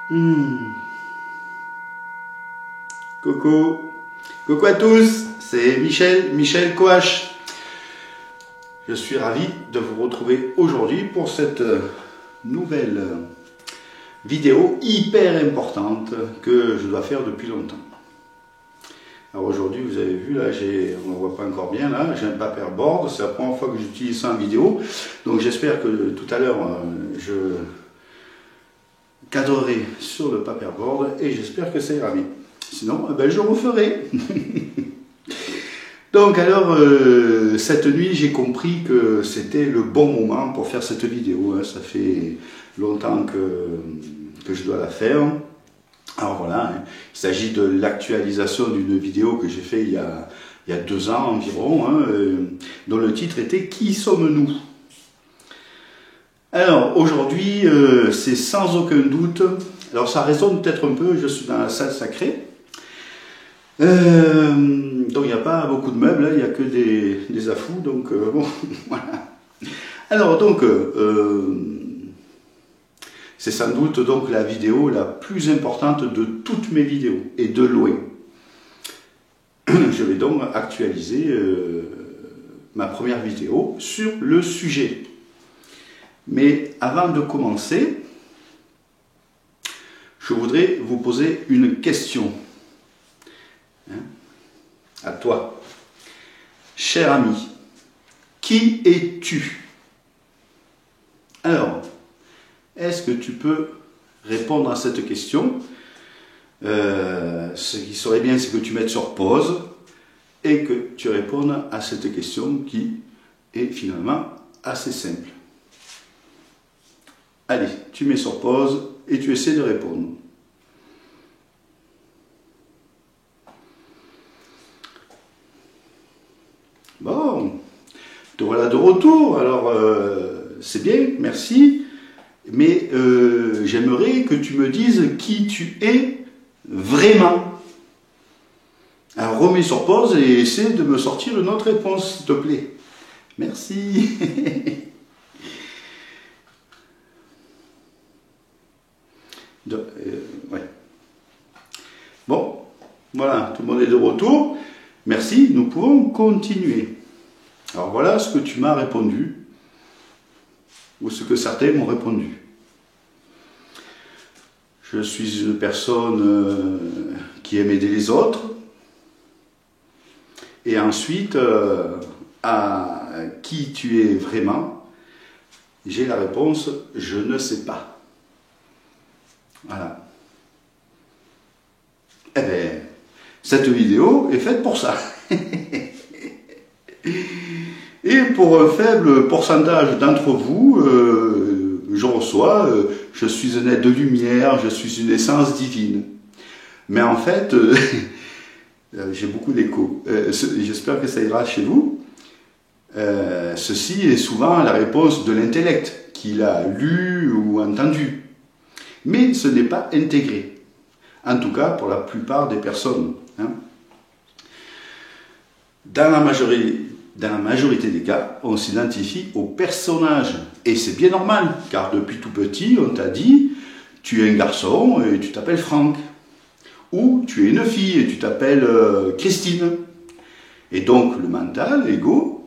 Hmm. Coucou, coucou à tous, c'est Michel Coache. Je suis ravi de vous retrouver aujourd'hui pour cette nouvelle vidéo hyper importante que je dois faire depuis longtemps. Alors aujourd'hui, vous avez vu, là, on ne voit pas encore bien, là, j'ai un paperboard, c'est la première fois que j'utilise ça en vidéo, donc j'espère que tout à l'heure, je cadrerai sur le paperboard et j'espère que ça ira bien. Sinon, ben, je referai. Donc alors, cette nuit, j'ai compris que c'était le bon moment pour faire cette vidéo. Hein. Ça fait longtemps que je dois la faire. Alors voilà, hein. Il s'agit de l'actualisation d'une vidéo que j'ai fait il y a 2 ans environ, hein, dont le titre était « Qui sommes-nous » ? Alors aujourd'hui, c'est sans aucun doute, alors ça résonne peut-être un peu, je suis dans la salle sacrée, donc il n'y a pas beaucoup de meubles, il n'y a que des affous, donc bon, voilà. Alors donc, c'est sans doute donc la vidéo la plus importante de toutes mes vidéos, et de loin. Je vais donc actualiser ma première vidéo sur le sujet. Mais avant de commencer, je voudrais vous poser une question. À toi. Cher ami, qui es-tu? Alors, est-ce que tu peux répondre à cette question? Ce qui serait bien, c'est que tu mettes sur pause et que tu répondes à cette question qui est finalement assez simple. Allez, tu mets sur pause et tu essaies de répondre. Bon, te voilà de retour, alors c'est bien, merci, mais j'aimerais que tu me dises qui tu es vraiment. Alors remets sur pause et essaie de me sortir une autre réponse, s'il te plaît. Merci. Ouais. Bon, voilà, tout le monde est de retour. Merci, nous pouvons continuer. Alors voilà ce que tu m'as répondu, ou ce que certains m'ont répondu. Je suis une personne qui aime aider les autres. Et ensuite, à qui tu es vraiment, j'ai la réponse, je ne sais pas. Voilà. Eh bien, cette vidéo est faite pour ça. Et pour un faible pourcentage d'entre vous, je reçois, je suis un être de lumière, je suis une essence divine. Mais en fait, j'ai beaucoup d'écho. J'espère que ça ira chez vous. Ceci est souvent la réponse de l'intellect, qu'il a lu ou entendu. Mais ce n'est pas intégré. En tout cas, pour la plupart des personnes. Hein. Dans la majorité des cas, on s'identifie au personnage. Et c'est bien normal, car depuis tout petit, on t'a dit, tu es un garçon et tu t'appelles Franck. Ou tu es une fille et tu t'appelles Christine. Et donc, le mental, l'ego,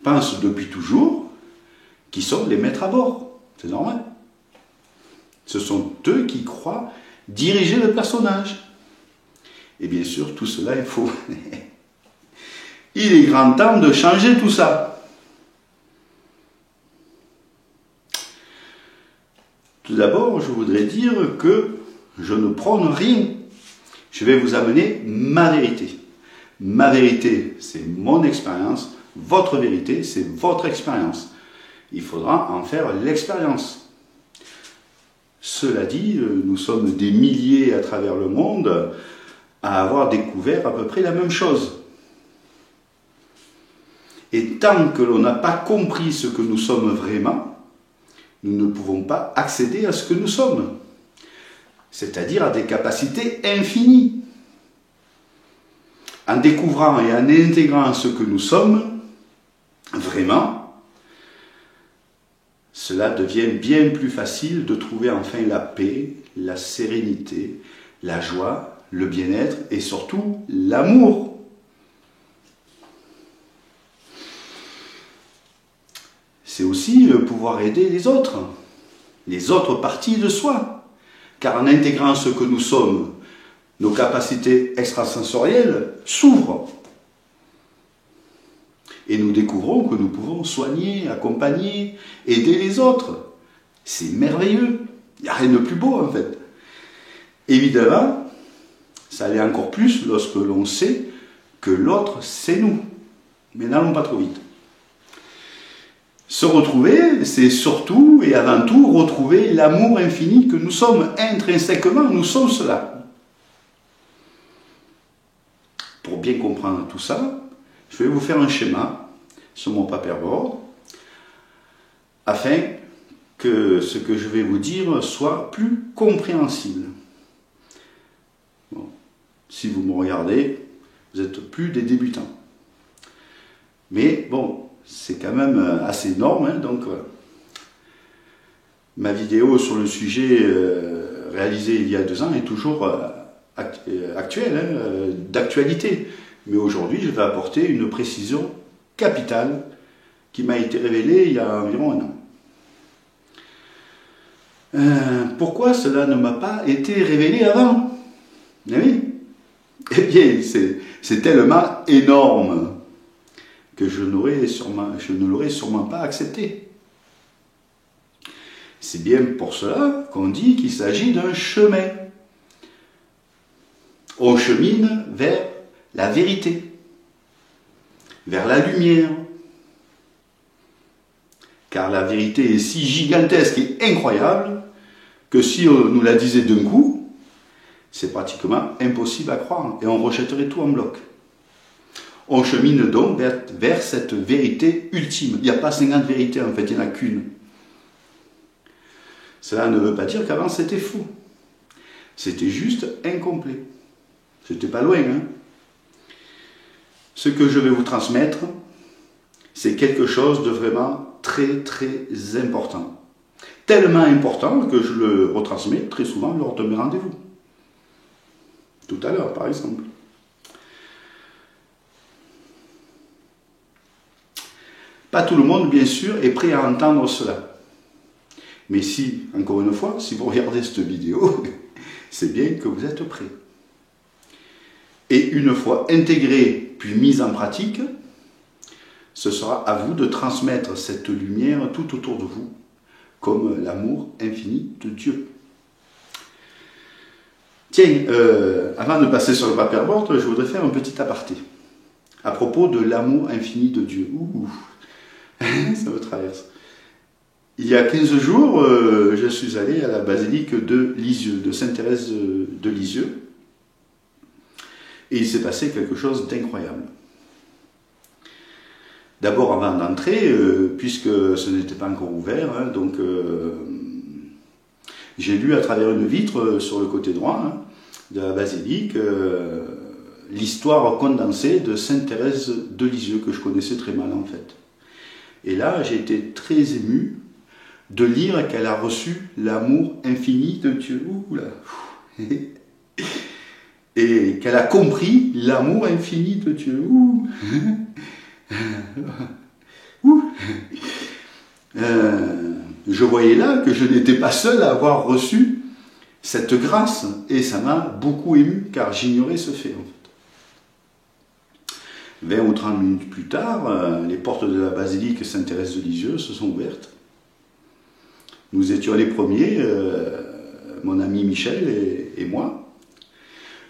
pense depuis toujours qu'ils sont les maîtres à bord. C'est normal. Ce sont eux qui croient diriger le personnage. Et bien sûr, tout cela est faux. Il est grand temps de changer tout ça. Tout d'abord, je voudrais dire que je ne prône rien. Je vais vous amener ma vérité. Ma vérité, c'est mon expérience. Votre vérité, c'est votre expérience. Il faudra en faire l'expérience. Cela dit, nous sommes des milliers à travers le monde à avoir découvert à peu près la même chose. Et tant que l'on n'a pas compris ce que nous sommes vraiment, nous ne pouvons pas accéder à ce que nous sommes, c'est-à-dire à des capacités infinies. En découvrant et en intégrant ce que nous sommes, vraiment, cela cela devient bien plus facile de trouver enfin la paix, la sérénité, la joie, le bien-être et surtout l'amour. C'est aussi pouvoir aider les autres parties de soi. Car en intégrant ce que nous sommes, nos capacités extrasensorielles s'ouvrent. Et nous découvrons que nous pouvons soigner, accompagner, aider les autres. C'est merveilleux. Il n'y a rien de plus beau en fait. Évidemment, ça l'est encore plus lorsque l'on sait que l'autre, c'est nous. Mais n'allons pas trop vite. Se retrouver, c'est surtout et avant tout retrouver l'amour infini que nous sommes. Intrinsèquement, nous sommes cela. Pour bien comprendre tout ça, je vais vous faire un schéma sur mon paperboard afin que ce que je vais vous dire soit plus compréhensible. Bon. Si vous me regardez, vous n'êtes plus des débutants. Mais bon, c'est quand même assez énorme, hein, donc ma vidéo sur le sujet réalisée il y a 2 ans est toujours actuelle, hein, d'actualité. Mais aujourd'hui, je vais apporter une précision capitale qui m'a été révélée il y a environ 1 an. Pourquoi cela ne m'a pas été révélé avant? Eh oui. Eh bien, c'est tellement énorme que je ne l'aurais sûrement pas accepté. C'est bien pour cela qu'on dit qu'il s'agit d'un chemin. On chemine vers la vérité, vers la lumière. Car la vérité est si gigantesque et incroyable que si on nous la disait d'un coup, c'est pratiquement impossible à croire et on rejetterait tout en bloc. On chemine donc vers cette vérité ultime. Il n'y a pas 50 vérités, en fait, il n'y en a qu'une. Cela ne veut pas dire qu'avant c'était faux. C'était juste incomplet. C'était pas loin, hein. Ce que je vais vous transmettre, c'est quelque chose de vraiment très très important. Tellement important que je le retransmets très souvent lors de mes rendez-vous. Tout à l'heure, par exemple. Pas tout le monde, bien sûr, est prêt à entendre cela. Mais si, encore une fois, si vous regardez cette vidéo, c'est bien que vous êtes prêts. Et une fois intégré puis mis en pratique, ce sera à vous de transmettre cette lumière tout autour de vous, comme l'amour infini de Dieu. Tiens, avant de passer sur le paperboard, je voudrais faire un petit aparté à propos de l'amour infini de Dieu. Ouh. Ça me traverse. Il y a 15 jours, je suis allé à la basilique de Lisieux, de Sainte-Thérèse de Lisieux. Et il s'est passé quelque chose d'incroyable. D'abord, avant d'entrer, puisque ce n'était pas encore ouvert, hein, donc j'ai lu à travers une vitre sur le côté droit hein, de la basilique l'histoire condensée de Sainte-Thérèse de Lisieux, que je connaissais très mal en fait. Et là, j'ai été très ému de lire qu'elle a reçu l'amour infini de Dieu. Ouh là. Et qu'elle a compris l'amour infini de Dieu. Ouh. Ouh. Je voyais là que je n'étais pas seul à avoir reçu cette grâce. Et ça m'a beaucoup ému, car j'ignorais ce fait en fait. 20 ou 30 minutes plus tard, les portes de la basilique Sainte-Thérèse de Lisieux se sont ouvertes. Nous étions les premiers, mon ami Michel et moi.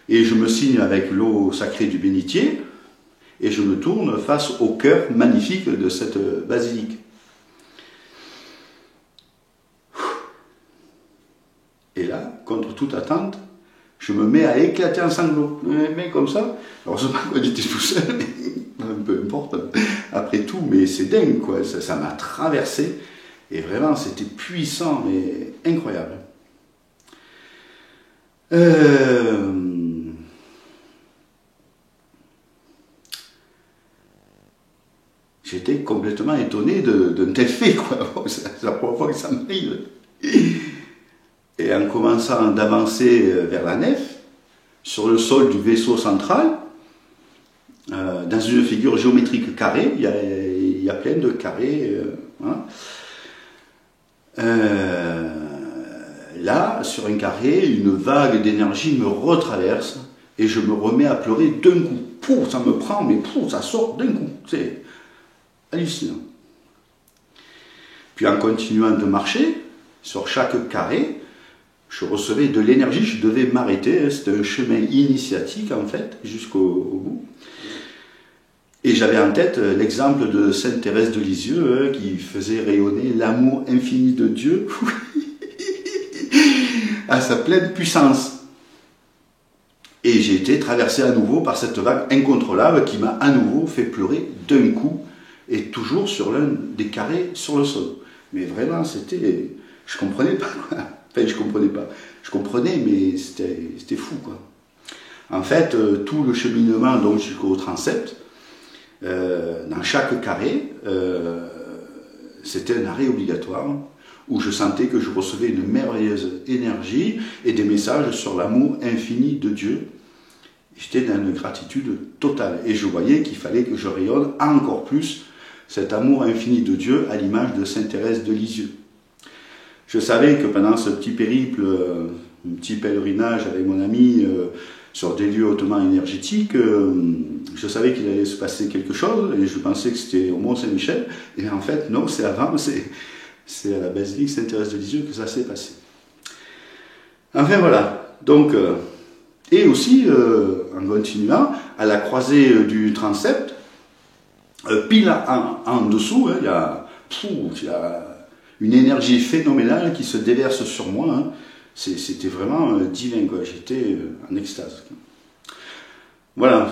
Et je me signe avec l'eau sacrée du bénitier et je me tourne face au cœur magnifique de cette basilique. Et là, contre toute attente, je me mets à éclater en sanglots. Mais comme ça, heureusement qu'on était tout seul, peu importe, après tout, mais c'est dingue, quoi. Ça m'a traversé, et vraiment, c'était puissant, mais incroyable. J'étais complètement étonné d'un tel fait, quoi. C'est la première fois que ça m'arrive. Et en commençant d'avancer vers la nef, sur le sol du vaisseau central, dans une figure géométrique carrée, il y a plein de carrés. Voilà. Là, sur un carré, une vague d'énergie me retraverse et je me remets à pleurer d'un coup. Pouf, ça me prend, mais pouf, ça sort d'un coup. C'est hallucinant. Puis en continuant de marcher, sur chaque carré, je recevais de l'énergie, je devais m'arrêter. C'était un chemin initiatique, en fait, jusqu'au bout. Et j'avais en tête l'exemple de Sainte Thérèse de Lisieux, qui faisait rayonner l'amour infini de Dieu à sa pleine puissance. Et j'ai été traversé à nouveau par cette vague incontrôlable qui m'a à nouveau fait pleurer d'un coup, et toujours sur l'un des carrés sur le sol. Mais vraiment, c'était... Je comprenais pas, quoi. Enfin, je comprenais pas. Je comprenais, mais c'était fou, quoi. En fait, tout le cheminement donc jusqu'au transept, dans chaque carré, c'était un arrêt obligatoire où je sentais que je recevais une merveilleuse énergie et des messages sur l'amour infini de Dieu. J'étais dans une gratitude totale et je voyais qu'il fallait que je rayonne encore plus cet amour infini de Dieu à l'image de Sainte Thérèse de Lisieux. Je savais que pendant ce petit périple, un petit pèlerinage avec mon ami sur des lieux hautement énergétiques, je savais qu'il allait se passer quelque chose et je pensais que c'était au Mont-Saint-Michel. Et en fait, non, c'est avant, c'est à la basilique Sainte-Thérèse de Lisieux que ça s'est passé. Enfin voilà, donc, et aussi, en continuant, à la croisée du transept, pile en dessous, il y a une énergie phénoménale qui se déverse sur moi. Hein. C'était vraiment divin, quoi. J'étais en extase. Voilà,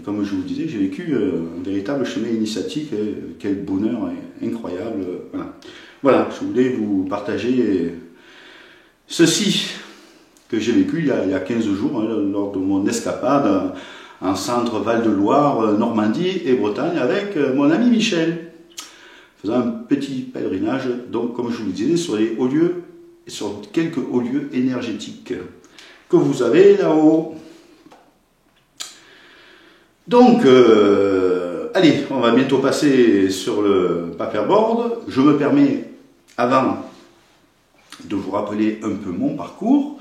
comme je vous disais, j'ai vécu un véritable chemin initiatique. Quel bonheur incroyable. Voilà, je voulais vous partager ceci que j'ai vécu il y a 15 jours, hein, lors de mon escapade en centre Val-de-Loire, Normandie et Bretagne avec mon ami Michel. Faisant un petit pèlerinage, donc comme je vous le disais, sur les hauts lieux, sur quelques hauts lieux énergétiques que vous avez là-haut. Donc, allez, on va bientôt passer sur le paperboard. Je me permets, avant de vous rappeler un peu mon parcours,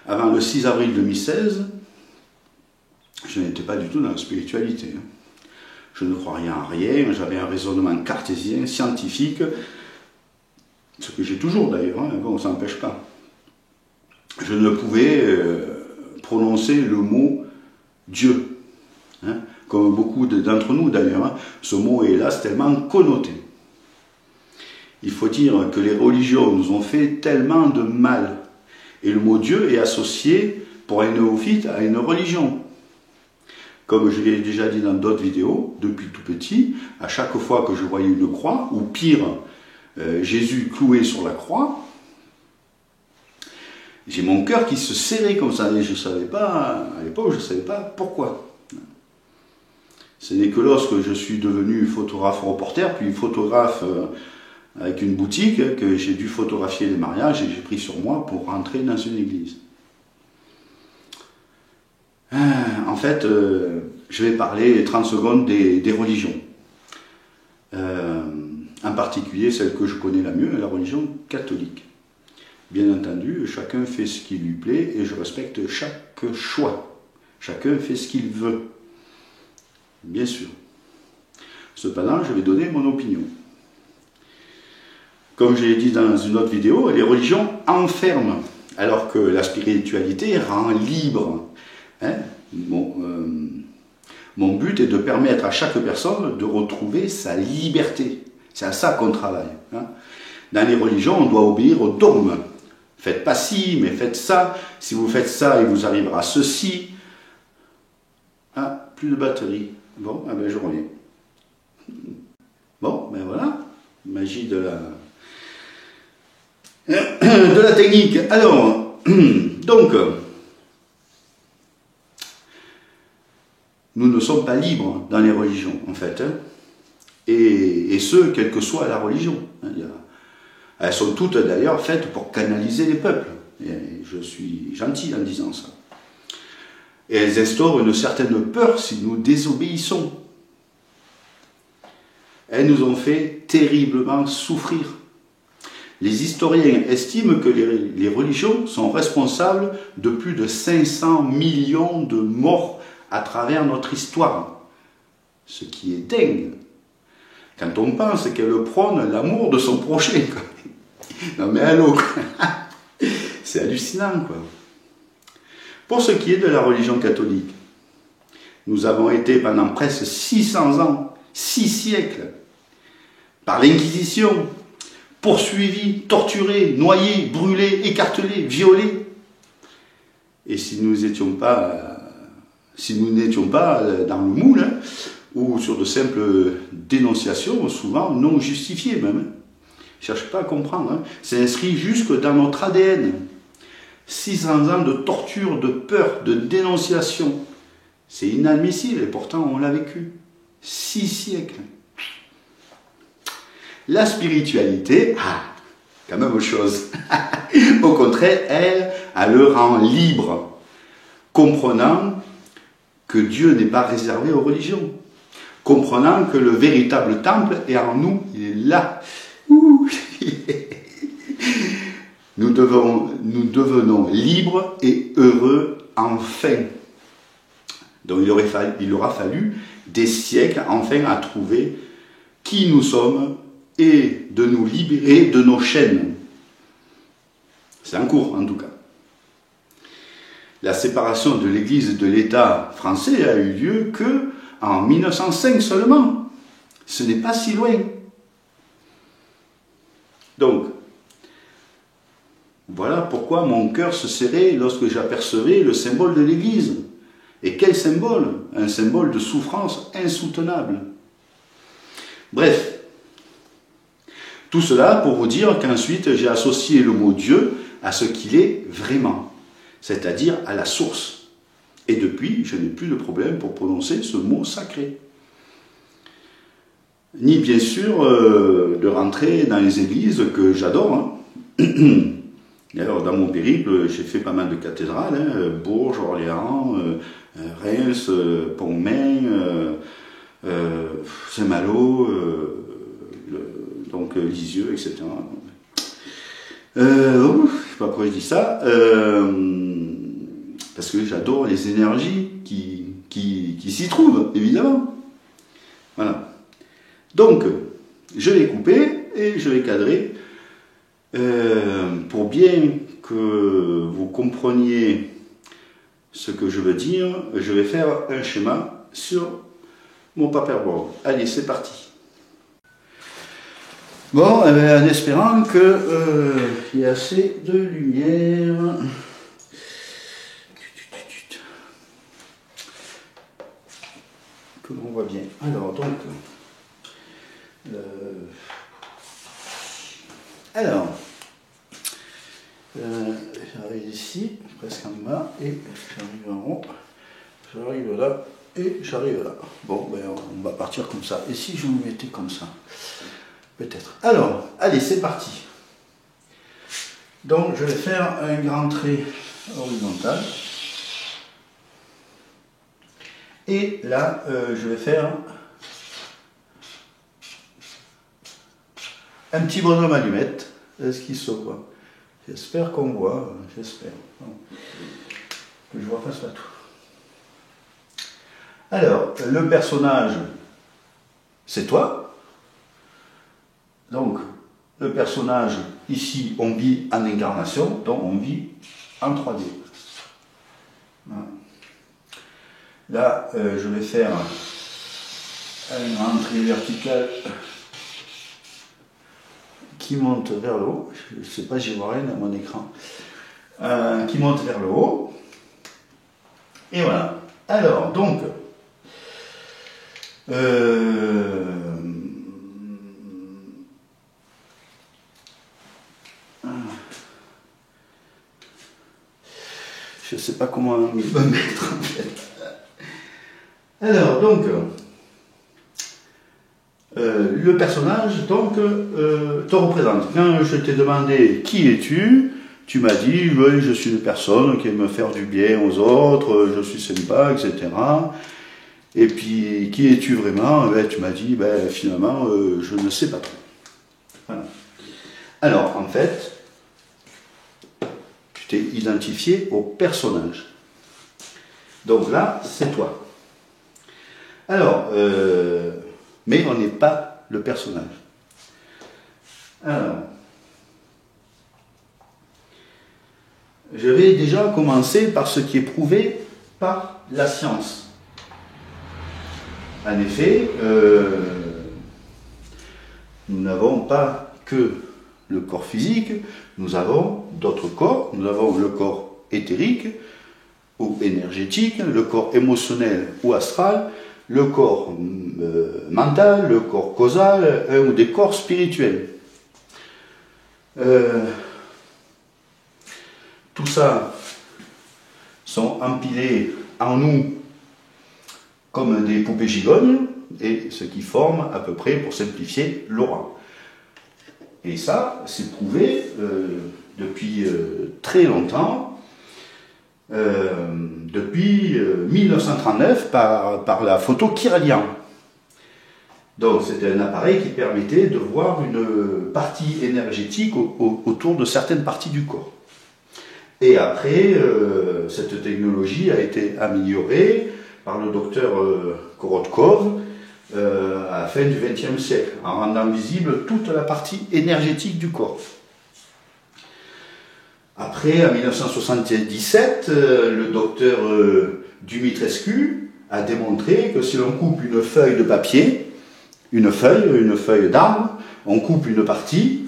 avant le 6 avril 2016, je n'étais pas du tout dans la spiritualité. Je ne crois rien à rien, j'avais un raisonnement cartésien, scientifique, ce que j'ai toujours d'ailleurs, hein, bon, ça n'empêche pas. Je ne pouvais prononcer le mot Dieu, hein, comme beaucoup d'entre nous d'ailleurs. Hein. Ce mot est hélas tellement connoté. Il faut dire que les religions nous ont fait tellement de mal. Et le mot Dieu est associé pour un néophyte à une religion. Comme je l'ai déjà dit dans d'autres vidéos, depuis tout petit, à chaque fois que je voyais une croix, ou pire, Jésus cloué sur la croix, j'ai mon cœur qui se serrait comme ça, et je ne savais pas, à l'époque, je ne savais pas pourquoi. Ce n'est que lorsque je suis devenu photographe reporter, puis photographe avec une boutique, que j'ai dû photographier les mariages, et j'ai pris sur moi pour rentrer dans une église. En fait, je vais parler 30 secondes des religions. En particulier celle que je connais la mieux, la religion catholique. Bien entendu, chacun fait ce qui lui plaît et je respecte chaque choix. Chacun fait ce qu'il veut. Bien sûr. Cependant, je vais donner mon opinion. Comme je l'ai dit dans une autre vidéo, les religions enferment, alors que la spiritualité rend libre. Hein? Mon but est de permettre à chaque personne de retrouver sa liberté. C'est à ça qu'on travaille. Hein? Dans les religions, on doit obéir au dogme. Faites pas ci, mais faites ça. Si vous faites ça, il vous arrivera ceci. Ah, plus de batterie. Bon, ah ben je reviens. Bon, ben voilà. Magie de la technique. Alors, donc, nous ne sommes pas libres dans les religions, en fait. Hein. et ce, quelle que soit la religion. Elles sont toutes d'ailleurs faites pour canaliser les peuples. Et je suis gentil en disant ça. Et elles instaurent une certaine peur si nous désobéissons. Elles nous ont fait terriblement souffrir. Les historiens estiment que les religions sont responsables de plus de 500 millions de morts à travers notre histoire. Ce qui est dingue. Quand on pense qu'elle prône l'amour de son prochain. Non mais allô, c'est hallucinant quoi. Pour ce qui est de la religion catholique, nous avons été pendant presque 600 ans, 6 siècles, par l'Inquisition, poursuivis, torturés, noyés, brûlés, écartelés, violés. Et si nous n'étions pas dans le moule, hein, ou sur de simples dénonciations, souvent non justifiées même, ne cherche pas à comprendre, hein. C'est inscrit jusque dans notre ADN. 600 ans de torture, de peur, de dénonciation. C'est inadmissible et pourtant on l'a vécu. 6 siècles. La spiritualité, quand même autre chose. Au contraire, elle le rend libre, comprenant que Dieu n'est pas réservé aux religions, comprenant que le véritable temple est en nous, il est là. Nous devenons libres et heureux enfin. Donc il aura fallu des siècles enfin à trouver qui nous sommes et de nous libérer de nos chaînes. C'est en cours en tout cas. La séparation de l'Église et de l'État français a eu lieu qu'en 1905 seulement. Ce n'est pas si loin. Donc, voilà pourquoi mon cœur se serrait lorsque j'apercevais le symbole de l'Église. Et quel symbole? Un symbole de souffrance insoutenable. Bref, tout cela pour vous dire qu'ensuite j'ai associé le mot Dieu à ce qu'il est vraiment, c'est-à-dire à la source. Et depuis, je n'ai plus de problème pour prononcer ce mot sacré. Ni bien sûr de rentrer dans les églises que j'adore. Hein. Alors, dans mon périple, j'ai fait pas mal de cathédrales, hein, Bourges, Orléans, Reims, Pontmain, Saint-Malo, donc Lisieux, etc. Je ne sais pas pourquoi je dis ça, parce que j'adore les énergies qui s'y trouvent, évidemment. Voilà. Donc, je vais couper et je vais cadrer pour bien que vous compreniez ce que je veux dire. Je vais faire un schéma sur mon paperboard. Allez, c'est parti. Bon, eh bien, en espérant qu'il y ait assez de lumière. Que l'on voit bien. Alors, donc... j'arrive ici, presque en bas, et j'arrive en haut, j'arrive là, et j'arrive là. Bon, ben on va partir comme ça. Et si je me mettais comme ça? Peut-être. Alors, allez, c'est parti. Donc, je vais faire un grand trait horizontal. Et là, je vais faire un petit bonhomme allumette. Est-ce qu'il se voit? J'espère qu'on voit, j'espère. Que je vois pas ça tout. Alors, le personnage, c'est toi. Donc, le personnage, ici, on vit en incarnation, donc on vit en 3D. Voilà. Là, je vais faire un grand trait vertical qui monte vers le haut. Je ne sais pas, j'y vois rien à mon écran. Qui monte vers le haut. Et voilà. Alors, donc, je ne sais pas comment me mettre en fait. Alors, donc, le personnage donc te représente. Quand je t'ai demandé qui es-tu, tu m'as dit oui, je suis une personne qui aime faire du bien aux autres, je suis sympa, etc. Et puis qui es-tu vraiment? Tu m'as dit finalement je ne sais pas trop. Voilà. Alors en fait, tu t'es identifié au personnage. Donc là, c'est toi. Alors, mais on n'est pas le personnage. Alors, je vais déjà commencer par ce qui est prouvé par la science. En effet, nous n'avons pas que le corps physique, nous avons d'autres corps. Nous avons le corps éthérique ou énergétique, le corps émotionnel ou astral, le corps mental, le corps causal, ou des corps spirituels. Tout ça sont empilés en nous comme des poupées gigognes, et ce qui forme à peu près, pour simplifier, l'aura. Et ça, c'est prouvé depuis très longtemps, depuis 1939 par la photo Kiralian. Donc c'était un appareil qui permettait de voir une partie énergétique autour de certaines parties du corps. Et après, cette technologie a été améliorée par le docteur Korotkov à la fin du XXe siècle, en rendant visible toute la partie énergétique du corps. Après, en 1977, le docteur Dumitrescu a démontré que si l'on coupe une feuille de papier, une feuille d'arbre, on coupe une partie,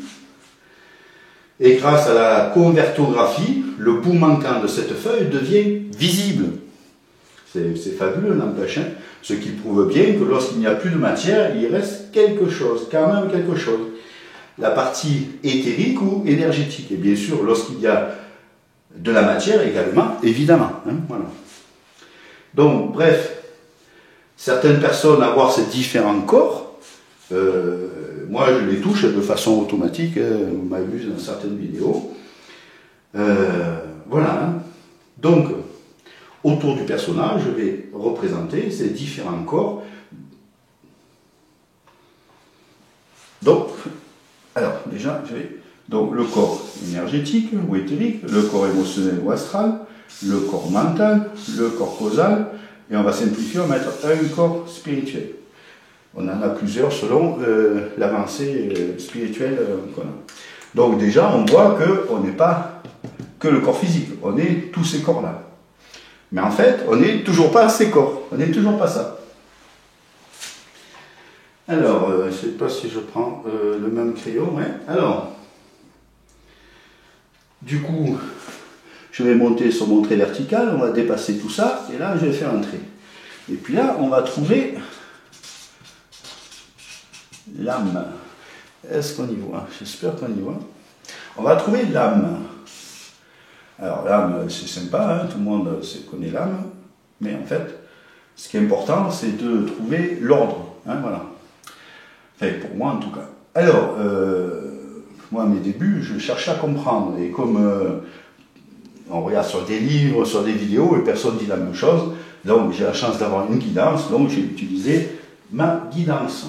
et grâce à la convertographie, le bout manquant de cette feuille devient visible. C'est fabuleux, n'empêche, hein, ce qui prouve bien que lorsqu'il n'y a plus de matière, il reste quelque chose, quand même quelque chose. La partie éthérique ou énergétique. Et bien sûr, lorsqu'il y a de la matière également, évidemment. Hein, voilà. Donc, bref, certaines personnes avoir ces différents corps, moi je les touche de façon automatique, on m'a vu dans certaines vidéos. Voilà. Hein. Donc, autour du personnage, je vais représenter ces différents corps. Donc, alors déjà, donc le corps énergétique ou éthérique, le corps émotionnel ou astral, le corps mental, le corps causal, et on va simplifier, on va mettre un corps spirituel. On en a plusieurs selon l'avancée spirituelle qu'on a. Donc déjà, on voit qu'on n'est pas que le corps physique, on est tous ces corps-là. Mais en fait, on n'est toujours pas ces corps, on n'est toujours pas ça. Alors, je ne sais pas si je prends le même crayon, ouais. Alors, du coup, je vais monter sur mon trait vertical, on va dépasser tout ça, et là, je vais faire un trait. Et puis là, on va trouver l'âme. Est-ce qu'on y voit? J'espère qu'on y voit. On va trouver l'âme. Alors l'âme, c'est sympa, hein, tout le monde connaît l'âme, mais en fait, ce qui est important, c'est de trouver l'ordre. Hein, voilà. Enfin, pour moi en tout cas. Alors, moi à mes débuts, je cherchais à comprendre, et comme on regarde sur des livres, sur des vidéos, et personne ne dit la même chose, donc j'ai la chance d'avoir une guidance, donc j'ai utilisé ma guidance.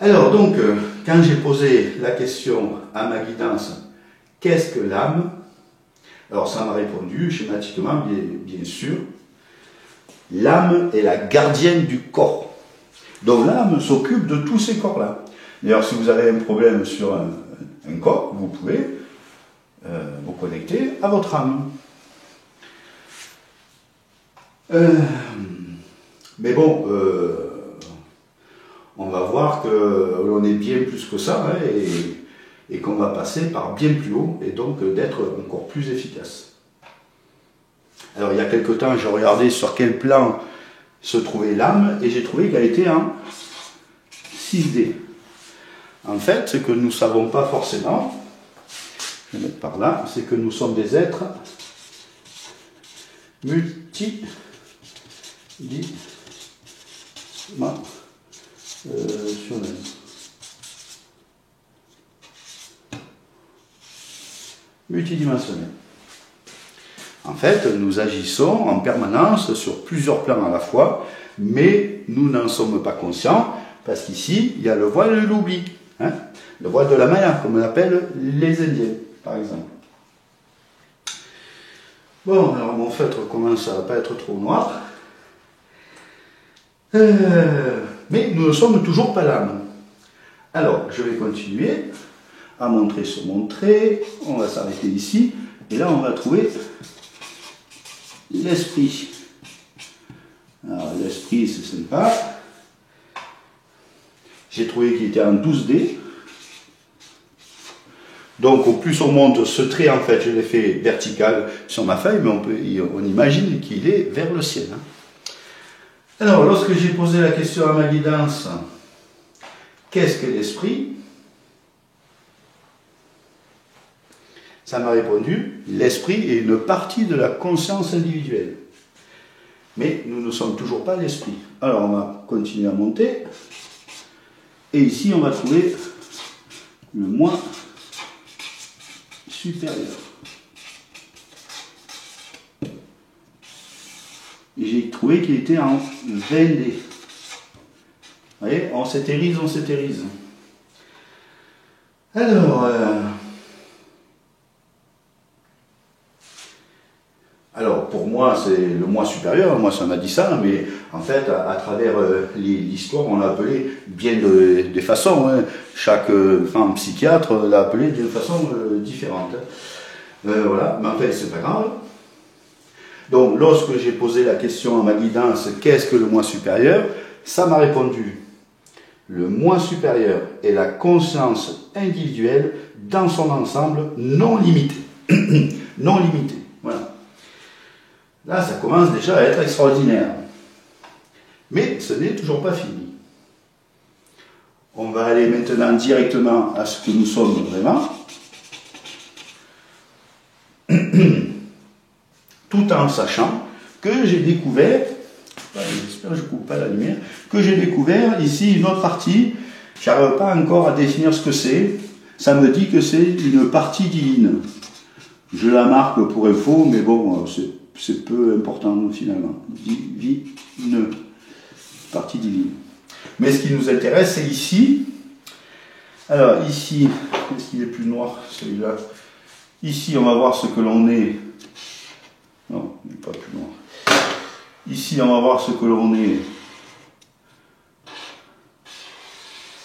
Alors donc, quand j'ai posé la question à ma guidance, qu'est-ce que l'âme? Alors ça m'a répondu schématiquement, bien sûr, l'âme est la gardienne du corps. Donc l'âme s'occupe de tous ces corps-là. D'ailleurs, si vous avez un problème sur un corps, vous pouvez vous connecter à votre âme. Mais bon, on va voir qu'on est bien plus que ça, hein, et qu'on va passer par bien plus haut, et donc d'être encore plus efficace. Alors il y a quelque temps, j'ai regardé sur quel plan se trouvait l'âme, et j'ai trouvé qu'elle était en 6D. En fait, ce que nous ne savons pas forcément, je vais mettre par là, c'est que nous sommes des êtres multidimensionnels. multidimensionnel. En fait, nous agissons en permanence sur plusieurs plans à la fois, mais nous n'en sommes pas conscients, parce qu'ici, il y a le voile de l'oubli, hein, le voile de la Maya, comme on l'appelle les Indiens, par exemple. Bon, alors mon feutre commence à ne pas être trop noir, mais nous ne sommes toujours pas l'âme. Alors, je vais continuer à montrer sur mon trait, on va s'arrêter ici, et là on va trouver l'esprit. Alors l'esprit c'est sympa. J'ai trouvé qu'il était en 12D. Donc au plus on monte ce trait, en fait je l'ai fait vertical sur ma feuille, mais on imagine qu'il est vers le ciel. Alors lorsque j'ai posé la question à ma guidance, qu'est-ce que l'esprit? Ça m'a répondu, l'esprit est une partie de la conscience individuelle. Mais nous ne sommes toujours pas l'esprit. Alors on va continuer à monter. Et ici on va trouver le moi supérieur. Et j'ai trouvé qu'il était en 20D. Vous voyez, on s'éthérise, on s'éthérise. Alors, pour moi, c'est le moi supérieur, moi ça m'a dit ça, mais en fait, à travers l'histoire, on l'a appelé bien des façons. Hein. Chaque femme psychiatre l'a appelé d'une façon différente. Voilà, mais en fait, c'est pas grave. Donc, lorsque j'ai posé la question à ma guidance, qu'est-ce que le moi supérieur? Ça m'a répondu. Le moi supérieur est la conscience individuelle dans son ensemble non limité. Non limité, voilà. Là, ça commence déjà à être extraordinaire. Mais ce n'est toujours pas fini. On va aller maintenant directement à ce que nous sommes vraiment. Tout en sachant que j'ai découvert, j'espère que je ne coupe pas la lumière, que j'ai découvert ici une autre partie. Je n'arrive pas encore à définir ce que c'est. Ça me dit que c'est une partie divine. Je la marque pour info, mais bon, c'est peu important finalement. Divine. Partie divine. Mais ce qui nous intéresse, c'est ici. Alors ici, est-ce qu'il est plus noir celui-là? Ici, on va voir ce que l'on est. Non, il n'est pas plus noir. Ici, on va voir ce que l'on est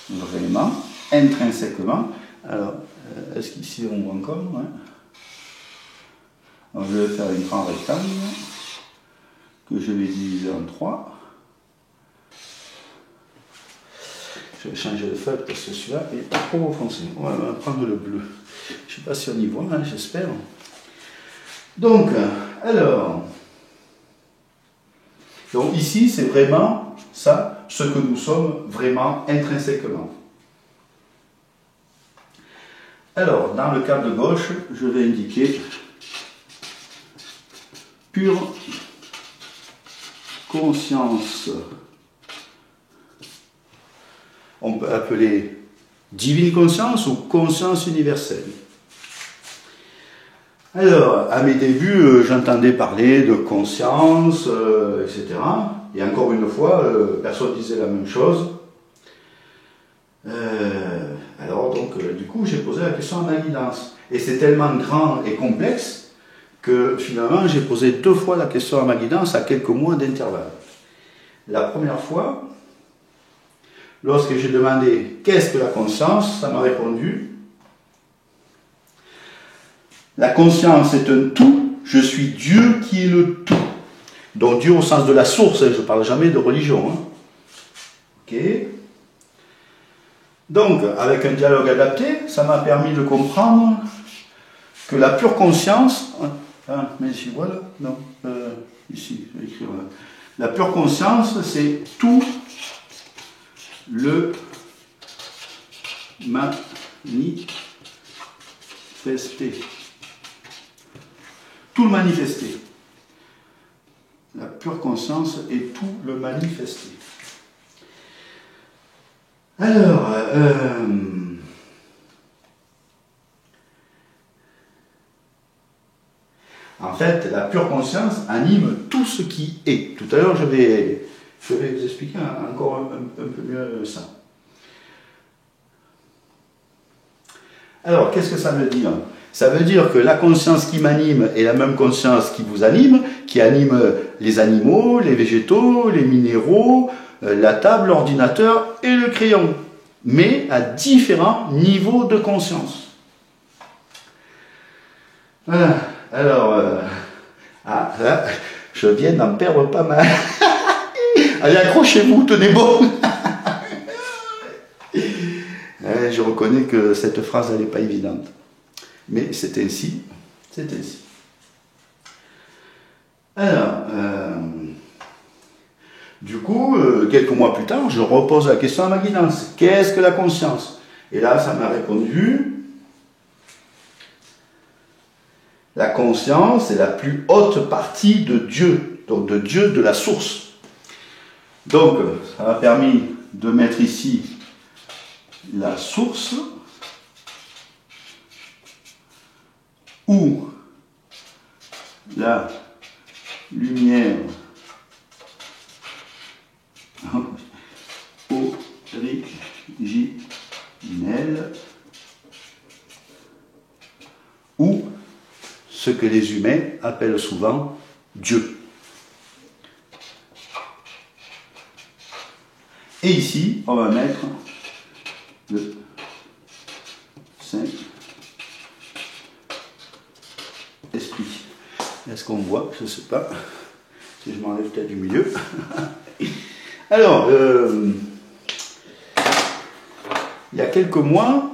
vraiment, intrinsèquement. Alors, est-ce qu'ici on voit encore, ouais. Alors, je vais faire une grande rectangle que je vais diviser en 3. Je vais changer de feutre parce que celui-là est trop foncé. On va prendre le bleu. Je ne sais pas si on y voit, hein, j'espère. Donc ici, c'est vraiment ça, ce que nous sommes vraiment intrinsèquement. Alors, dans le cadre de gauche, je vais indiquer pure conscience. On peut appeler divine conscience ou conscience universelle. Alors, à mes débuts, j'entendais parler de conscience, etc. Et encore une fois, personne ne disait la même chose. Alors, donc, du coup, j'ai posé la question à ma guidance. Et c'est tellement grand et complexe que finalement, j'ai posé 2 fois la question à ma guidance à quelques mois d'intervalle. La première fois, lorsque j'ai demandé qu'est-ce que la conscience, ça m'a répondu. La conscience est un tout, je suis Dieu qui est le tout. Donc Dieu au sens de la source, je ne parle jamais de religion. Hein. Ok. Donc, avec un dialogue adapté, ça m'a permis de comprendre que la pure conscience, mais ici, voilà, non, ici, je vais écrire là. La pure conscience, c'est tout le manifesté. Tout le manifesté. La pure conscience est tout le manifesté. Alors, fait, la pure conscience anime tout ce qui est. Tout à l'heure, je vais vous expliquer encore un peu mieux ça. Alors, qu'est-ce que ça veut dire? Ça veut dire que la conscience qui m'anime est la même conscience qui vous anime, qui anime les animaux, les végétaux, les minéraux, la table, l'ordinateur et le crayon, mais à différents niveaux de conscience. Voilà. Alors, là, je viens d'en perdre pas mal. Allez, accrochez-vous, tenez bon. Je reconnais que cette phrase, elle n'est pas évidente. Mais c'est ainsi. C'est ainsi. Alors, du coup, quelques mois plus tard, je repose la question à ma guidance. Qu'est-ce que la conscience? Et là, ça m'a répondu... La conscience est la plus haute partie de Dieu, donc de Dieu, de la source. Donc, ça m'a permis de mettre ici la source, où la lumière originelle, ou ce que les humains appellent souvent Dieu. Et ici, on va mettre le Saint-Esprit. Est-ce qu'on voit? Je ne sais pas. Si je m'enlève peut-être du milieu. Alors, il y a quelques mois,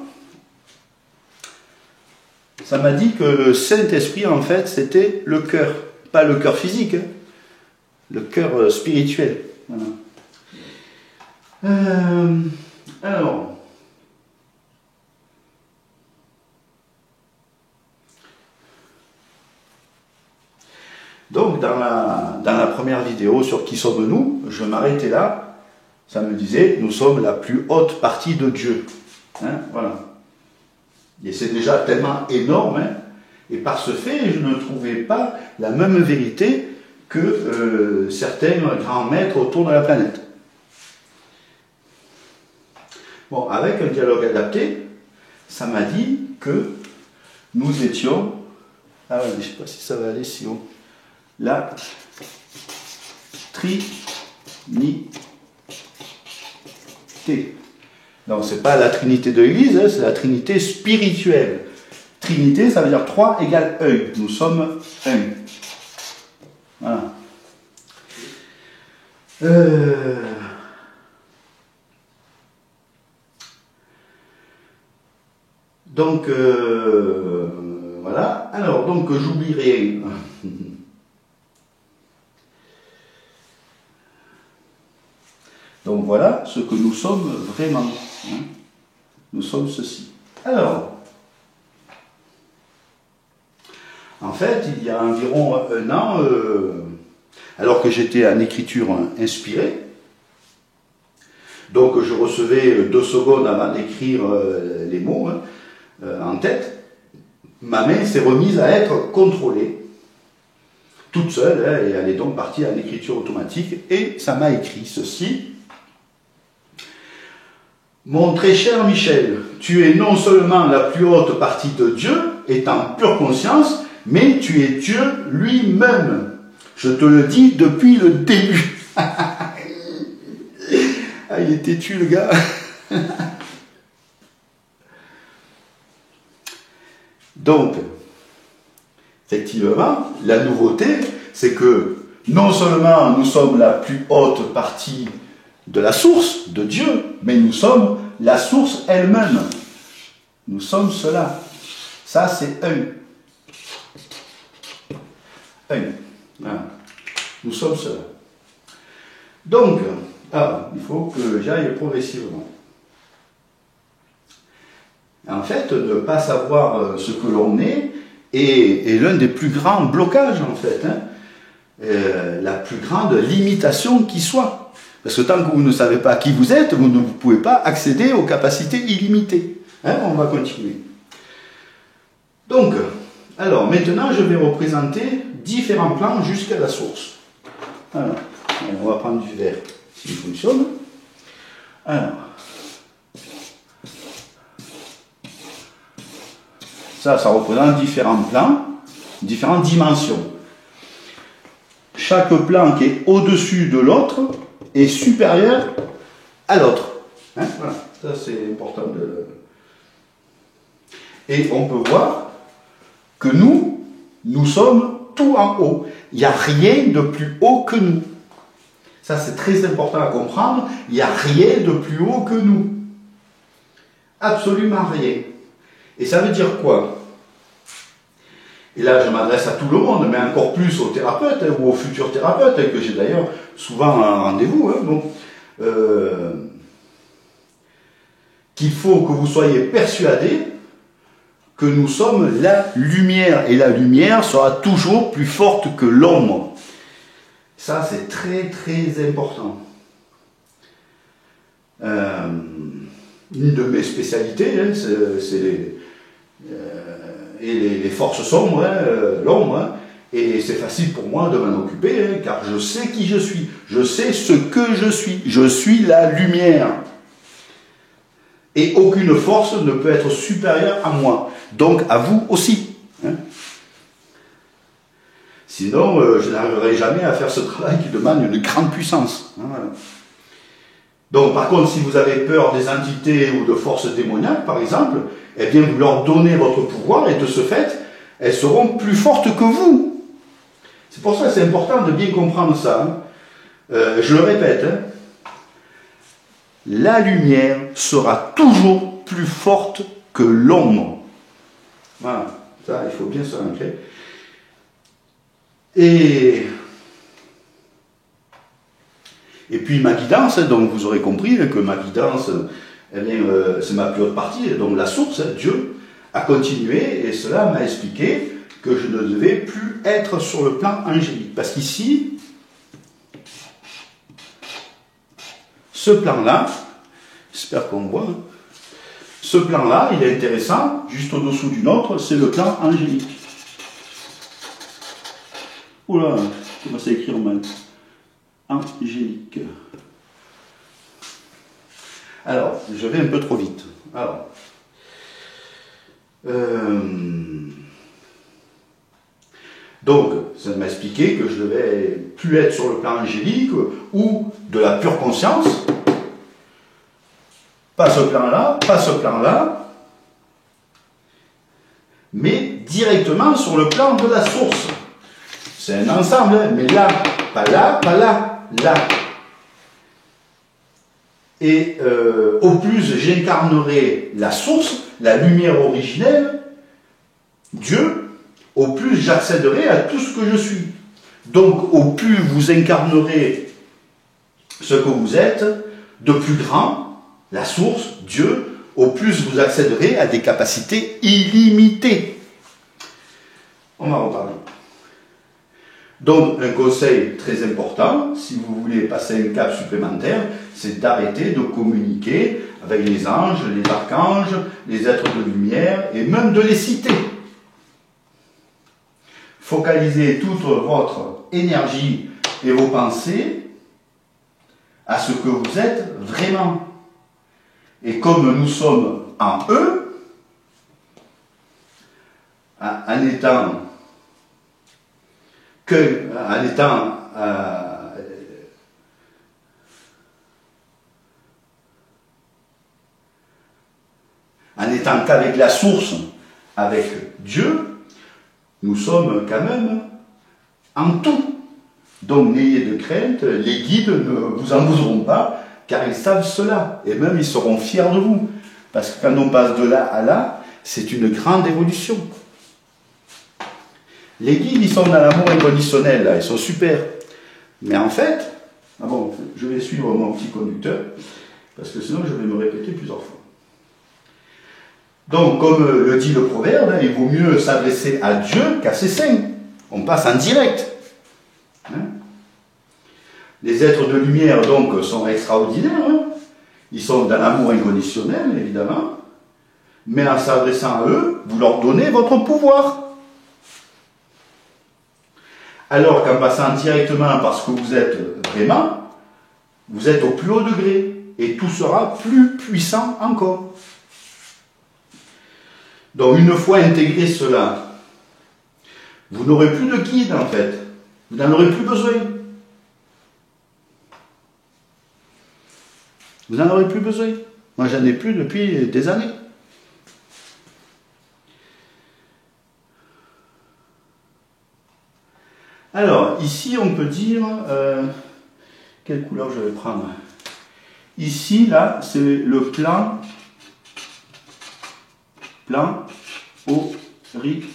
ça m'a dit que le Saint-Esprit, en fait, c'était le cœur. Pas le cœur physique, hein, le cœur spirituel. Voilà. Alors, donc dans la première vidéo sur qui sommes-nous, je m'arrêtais là, ça me disait, nous sommes la plus haute partie de Dieu. Hein, voilà. Et c'est déjà tellement énorme, hein, et par ce fait, je ne trouvais pas la même vérité que certains grands maîtres autour de la planète. Bon, avec un dialogue adapté, ça m'a dit que nous étions, ah ouais, je ne sais pas si ça va aller si haut, la Trinité. Donc, ce n'est pas la Trinité de l'Église, hein, c'est la Trinité spirituelle. Trinité, ça veut dire 3 égale 1. Nous sommes 1. Voilà. Donc, voilà. Alors, donc, j'oublie rien. Donc, voilà ce que nous sommes vraiment. Hein. Nous sommes ceci. Alors, en fait, il y a environ un an, alors que j'étais en écriture inspirée, donc je recevais 2 secondes avant d'écrire les mots, hein, en tête, ma main s'est remise à être contrôlée, toute seule, hein, et elle est donc partie en écriture automatique, et ça m'a écrit ceci. Mon très cher Michel, tu es non seulement la plus haute partie de Dieu, étant pure conscience, mais tu es Dieu lui-même. Je te le dis depuis le début. Ah, il est têtu le gars. Donc, effectivement, la nouveauté, c'est que non seulement nous sommes la plus haute partie de la source, de Dieu, mais nous sommes la source elle-même. Nous sommes cela. Ça, c'est un. Voilà. Nous sommes cela. Donc, il faut que j'aille progressivement. En fait, ne pas savoir ce que l'on est l'un des plus grands blocages, en fait. Hein. La plus grande limitation qui soit. Parce que tant que vous ne savez pas qui vous êtes, vous ne pouvez pas accéder aux capacités illimitées. Hein, on va continuer. Donc, alors maintenant, je vais représenter différents plans jusqu'à la source. Alors, on va prendre du verre s'il fonctionne. Alors, ça représente différents plans, différentes dimensions. Chaque plan qui est au-dessus de l'autre est supérieur à l'autre. Hein, voilà, ça c'est important de le... Et on peut voir que nous sommes tout en haut. Il n'y a rien de plus haut que nous. Ça c'est très important à comprendre. Il n'y a rien de plus haut que nous. Absolument rien. Et ça veut dire quoi? Et là, je m'adresse à tout le monde, mais encore plus aux thérapeutes, ou aux futurs thérapeutes, que j'ai d'ailleurs souvent un rendez-vous. Qu'il faut que vous soyez persuadés que nous sommes la lumière, et la lumière sera toujours plus forte que l'ombre. Ça, c'est très, très important. Une de mes spécialités, hein, c'est les forces sombres, hein, l'ombre, hein, et c'est facile pour moi de m'en occuper, hein, car je sais qui je suis, je sais ce que je suis la lumière. Et aucune force ne peut être supérieure à moi, donc à vous aussi. Hein. Sinon, je n'arriverai jamais à faire ce travail qui demande une grande puissance. Hein, voilà. Donc, par contre, si vous avez peur des entités ou de forces démoniaques, par exemple, eh bien, vous leur donnez votre pouvoir et de ce fait, elles seront plus fortes que vous. C'est pour ça que c'est important de bien comprendre ça. Hein. Je le répète, hein, la lumière sera toujours plus forte que l'ombre. Voilà, ça, il faut bien se rappeler. Et puis ma guidance, donc vous aurez compris que ma guidance, c'est ma plus haute partie, donc la source, Dieu, a continué, et cela m'a expliqué que je ne devais plus être sur le plan angélique. Parce qu'ici, ce plan-là, j'espère qu'on voit, ce plan-là, il est intéressant, juste au-dessous du nôtre, c'est le plan angélique. Oula, je commence à écrire mal. Angélique. Alors, je vais un peu trop vite. Alors, donc, ça m'a expliqué que je devais plus être sur le plan angélique ou de la pure conscience. Pas ce plan-là, pas ce plan-là, mais directement sur le plan de la source. C'est un ensemble, mais là, pas là, pas là, là. Et au plus j'incarnerai la source, la lumière originelle, Dieu, au plus j'accéderai à tout ce que je suis. Donc au plus vous incarnerez ce que vous êtes, de plus grand, la source, Dieu, au plus vous accéderez à des capacités illimitées. On va en parler. Donc, un conseil très important, si vous voulez passer un cap supplémentaire, c'est d'arrêter de communiquer avec les anges, les archanges, les êtres de lumière, et même de les citer. Focalisez toute votre énergie et vos pensées à ce que vous êtes vraiment. Et comme nous sommes en eux, en étant qu'avec la source, avec Dieu, nous sommes quand même en tout. Donc n'ayez de crainte, les guides ne vous embouseront pas, car ils savent cela, et même ils seront fiers de vous. Parce que quand on passe de là à là, c'est une grande évolution. Les guides, ils sont dans l'amour inconditionnel, là, ils sont super. Mais en fait, je vais suivre mon petit conducteur, parce que sinon je vais me répéter plusieurs fois. Donc, comme le dit le proverbe, il vaut mieux s'adresser à Dieu qu'à ses saints. On passe en direct. Hein? Les êtres de lumière, donc, sont extraordinaires. Hein? Ils sont dans l'amour inconditionnel, évidemment. Mais en s'adressant à eux, vous leur donnez votre pouvoir. Alors qu'en passant directement par ce que vous êtes vraiment, vous êtes au plus haut degré. Et tout sera plus puissant encore. Donc une fois intégré cela, vous n'aurez plus de guide en fait. Vous n'en aurez plus besoin. Vous n'en aurez plus besoin. Moi j'en ai plus depuis des années. Alors ici on peut dire... quelle couleur je vais prendre? Ici, là, c'est le plan originel.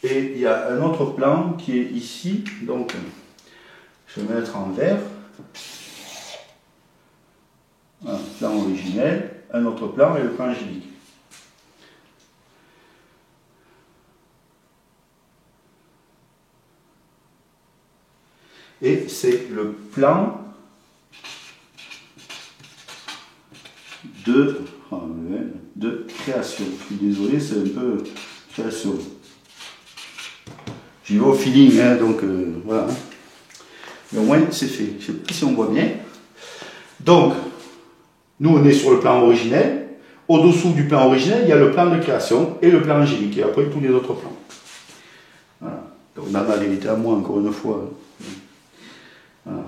Et il y a un autre plan qui est ici, donc je vais mettre en vert. Un plan originel, un autre plan et le plan angélique. Et c'est le plan de création. Je suis désolé, c'est un peu création. J'y vais au feeling, hein, donc voilà. Mais au moins, c'est fait. Je ne sais pas si on voit bien. Donc, nous, on est sur le plan originel. Au-dessous du plan originel, il y a le plan de création et le plan angélique. Et après, tous les autres plans. Voilà. Donc, dans ma vérité à moi, encore une fois. Voilà.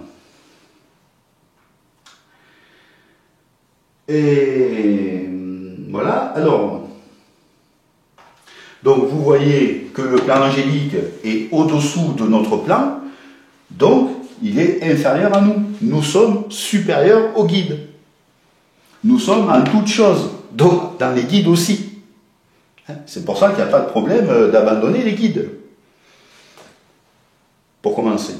Et voilà, alors, donc vous voyez que le plan angélique est au-dessous de notre plan, donc il est inférieur à nous. Nous sommes supérieurs au guide. Nous sommes en toutes choses, donc dans les guides aussi. C'est pour ça qu'il n'y a pas de problème d'abandonner les guides. Pour commencer.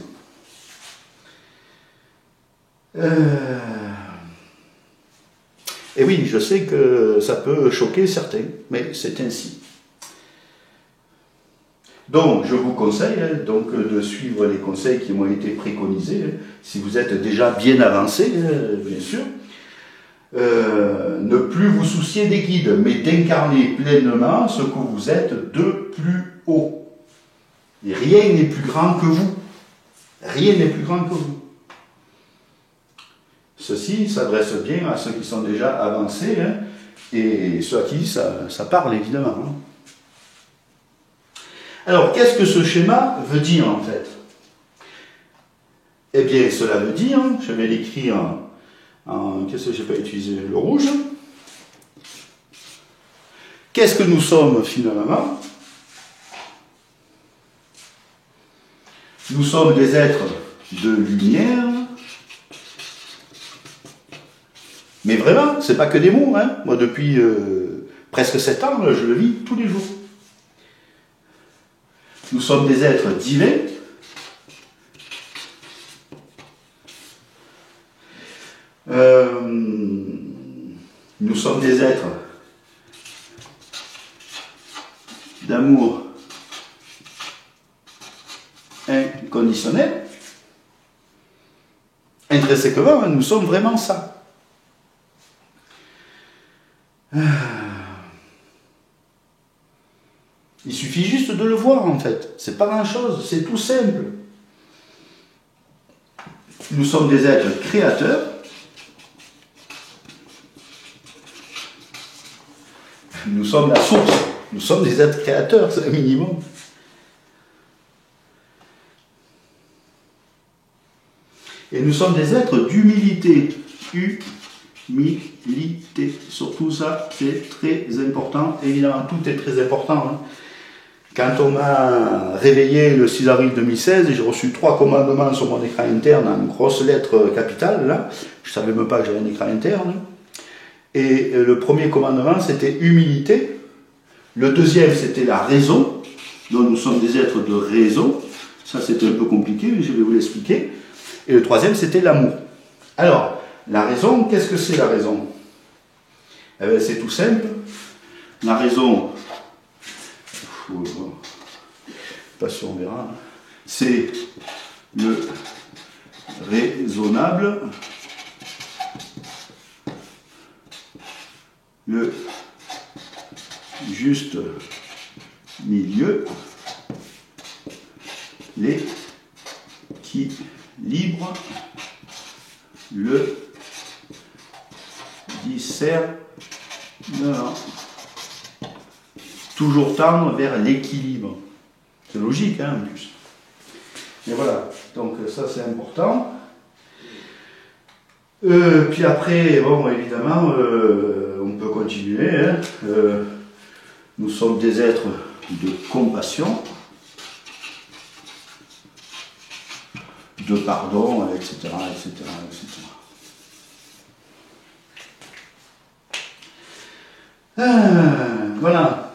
Et oui, je sais que ça peut choquer certains, mais c'est ainsi. Donc, je vous conseille donc, de suivre les conseils qui m'ont été préconisés, si vous êtes déjà bien avancé, bien sûr. Ne plus vous soucier des guides, mais d'incarner pleinement ce que vous êtes de plus haut. Et rien n'est plus grand que vous. Rien n'est plus grand que vous. Ceci s'adresse bien à ceux qui sont déjà avancés, hein, et ceux à qui ça parle évidemment. Hein. Alors, qu'est-ce que ce schéma veut dire en fait? Eh bien, cela veut dire, je vais l'écrire en qu'est-ce que je n'ai pas utilisé? Le rouge. Qu'est-ce que nous sommes finalement? Nous sommes des êtres de lumière. Mais vraiment, c'est pas que des mots. Hein. Moi, depuis presque 7 ans, je le vis tous les jours. Nous sommes des êtres divins. Nous sommes des êtres d'amour inconditionnel. Intrinsèquement, nous sommes vraiment ça. Il suffit juste de le voir en fait. C'est pas grand chose, c'est tout simple. Nous sommes des êtres créateurs. Nous sommes la source. Nous sommes des êtres créateurs, c'est le minimum. Et nous sommes des êtres d'humilité. Humilité. Surtout ça, c'est très important. Évidemment, tout est très important. Hein. Quand on m'a réveillé le 6 avril 2016, j'ai reçu 3 commandements sur mon écran interne en grosses lettres capitales. Là. Je ne savais même pas que j'avais un écran interne. Et le premier commandement, c'était humilité. Le deuxième, c'était la raison. Donc nous sommes des êtres de raison. Ça, c'était un peu compliqué, mais je vais vous l'expliquer. Et le troisième, c'était l'amour. Alors, la raison, qu'est-ce que c'est la raison? Eh bien, c'est tout simple. La raison, je ne sais pas si on verra, c'est le raisonnable, le juste milieu, l'équilibre, le discernement. Toujours tendre vers l'équilibre. C'est logique, hein, en plus. Et voilà, donc ça c'est important. Puis après, bon, évidemment, on peut continuer. Hein. Nous sommes des êtres de compassion, de pardon, etc., etc., etc. Voilà.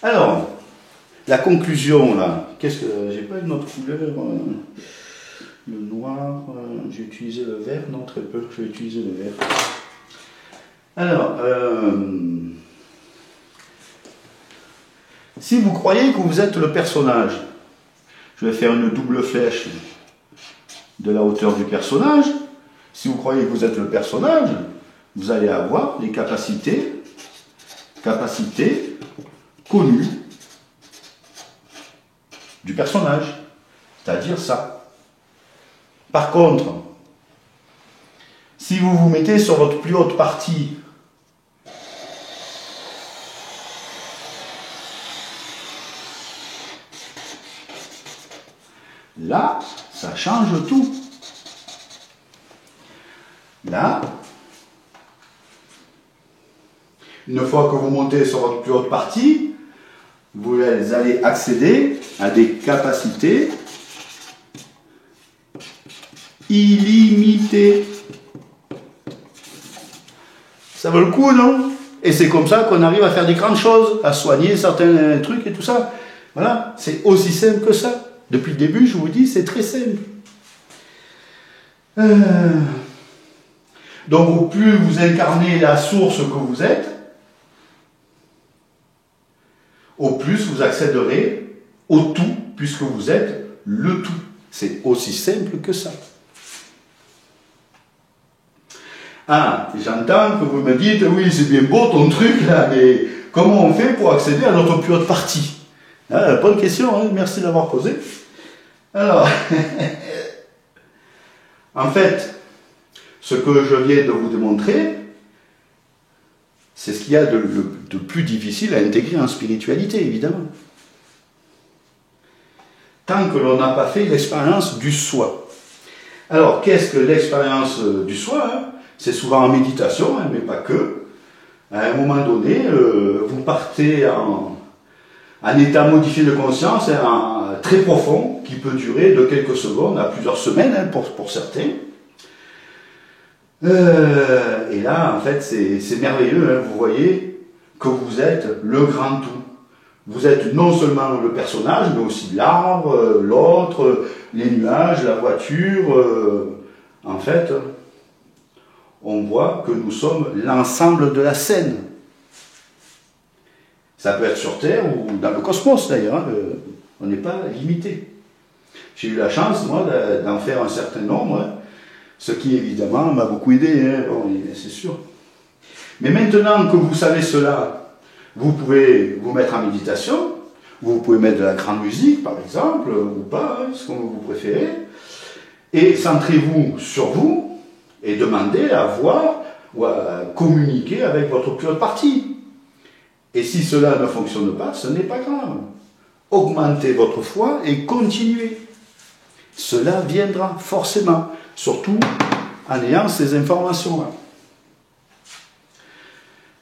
Alors, la conclusion, là, qu'est-ce que... J'ai pas une autre couleur, le noir, j'ai utilisé le vert, non, très peu, je vais utiliser le vert. Alors, si vous croyez que vous êtes le personnage, je vais faire une double flèche de la hauteur du personnage. Si vous croyez que vous êtes le personnage, vous allez avoir les capacités connues du personnage, c'est-à-dire ça. Par contre, si vous vous mettez sur votre plus haute partie, là, ça change tout. Là, une fois que vous montez sur votre plus haute partie, vous allez accéder à des capacités illimitées. Ça vaut le coup, non? Et c'est comme ça qu'on arrive à faire des grandes choses, à soigner certains trucs et tout ça. Voilà, c'est aussi simple que ça. Depuis le début, je vous dis, c'est très simple. Donc, au plus vous incarnez la source que vous êtes, au plus vous accéderez au tout, puisque vous êtes le tout. C'est aussi simple que ça. Ah, j'entends que vous me dites, oui, c'est bien beau ton truc là, mais comment on fait pour accéder à notre plus haute partie? Ah, bonne question, hein, merci d'avoir posé. Alors, en fait, ce que je viens de vous démontrer, c'est ce qu'il y a de plus difficile à intégrer en spiritualité, évidemment. Tant que l'on n'a pas fait l'expérience du soi. Alors, qu'est-ce que l'expérience du soi, hein? C'est souvent en méditation, hein, mais pas que. À un moment donné, vous partez en état modifié de conscience, hein, très profond, qui peut durer de quelques secondes à plusieurs semaines, hein, pour certains. Et là, en fait, c'est merveilleux, hein, vous voyez que vous êtes le grand tout. Vous êtes non seulement le personnage, mais aussi l'arbre, l'autre, les nuages, la voiture. En fait, on voit que nous sommes l'ensemble de la scène. Ça peut être sur Terre ou dans le cosmos d'ailleurs, hein, on n'est pas limité. J'ai eu la chance, moi, d'en faire un certain nombre, hein, ce qui évidemment m'a beaucoup aidé, hein, bon, c'est sûr. Mais maintenant que vous savez cela, vous pouvez vous mettre en méditation, vous pouvez mettre de la grande musique par exemple, ou pas, hein, ce que vous préférez, et centrez-vous sur vous et demandez à voir ou à communiquer avec votre plus haute partie. Et si cela ne fonctionne pas, ce n'est pas grave. Augmentez votre foi et continuez. Cela viendra forcément, surtout en ayant ces informations-là.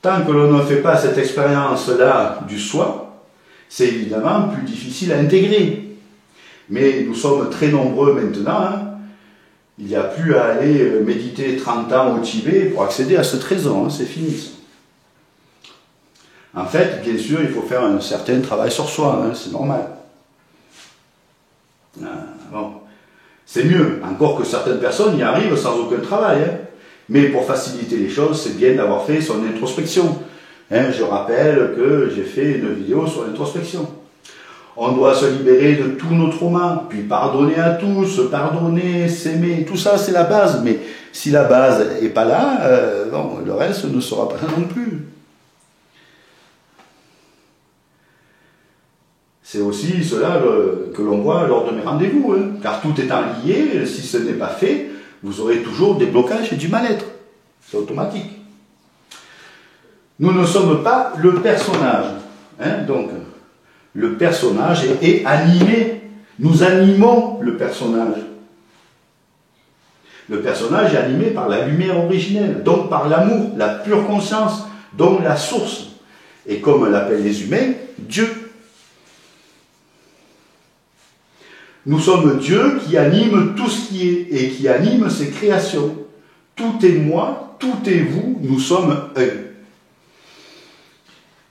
Tant que l'on ne fait pas cette expérience-là du soi, c'est évidemment plus difficile à intégrer. Mais nous sommes très nombreux maintenant. Hein. Il n'y a plus à aller méditer 30 ans au Tibet pour accéder à ce trésor. Hein. C'est fini ça. En fait, bien sûr, il faut faire un certain travail sur soi. Hein. C'est normal. Bon. C'est mieux. Encore que certaines personnes y arrivent sans aucun travail. Hein. Mais pour faciliter les choses, c'est bien d'avoir fait son introspection. Hein, je rappelle que j'ai fait une vidéo sur l'introspection. On doit se libérer de tous nos traumas, puis pardonner à tous, pardonner, s'aimer, tout ça c'est la base. Mais si la base n'est pas là, bon, le reste ne sera pas là non plus. C'est aussi cela que l'on voit lors de mes rendez-vous, hein, car tout étant lié, si ce n'est pas fait, vous aurez toujours des blocages et du mal-être. C'est automatique. Nous ne sommes pas le personnage. Hein, donc, le personnage est animé. Nous animons le personnage. Le personnage est animé par la lumière originelle, donc par l'amour, la pure conscience, donc la source. Et comme l'appellent les humains, Dieu. Nous sommes Dieu qui anime tout ce qui est et qui anime ses créations. Tout est moi, tout est vous, nous sommes un.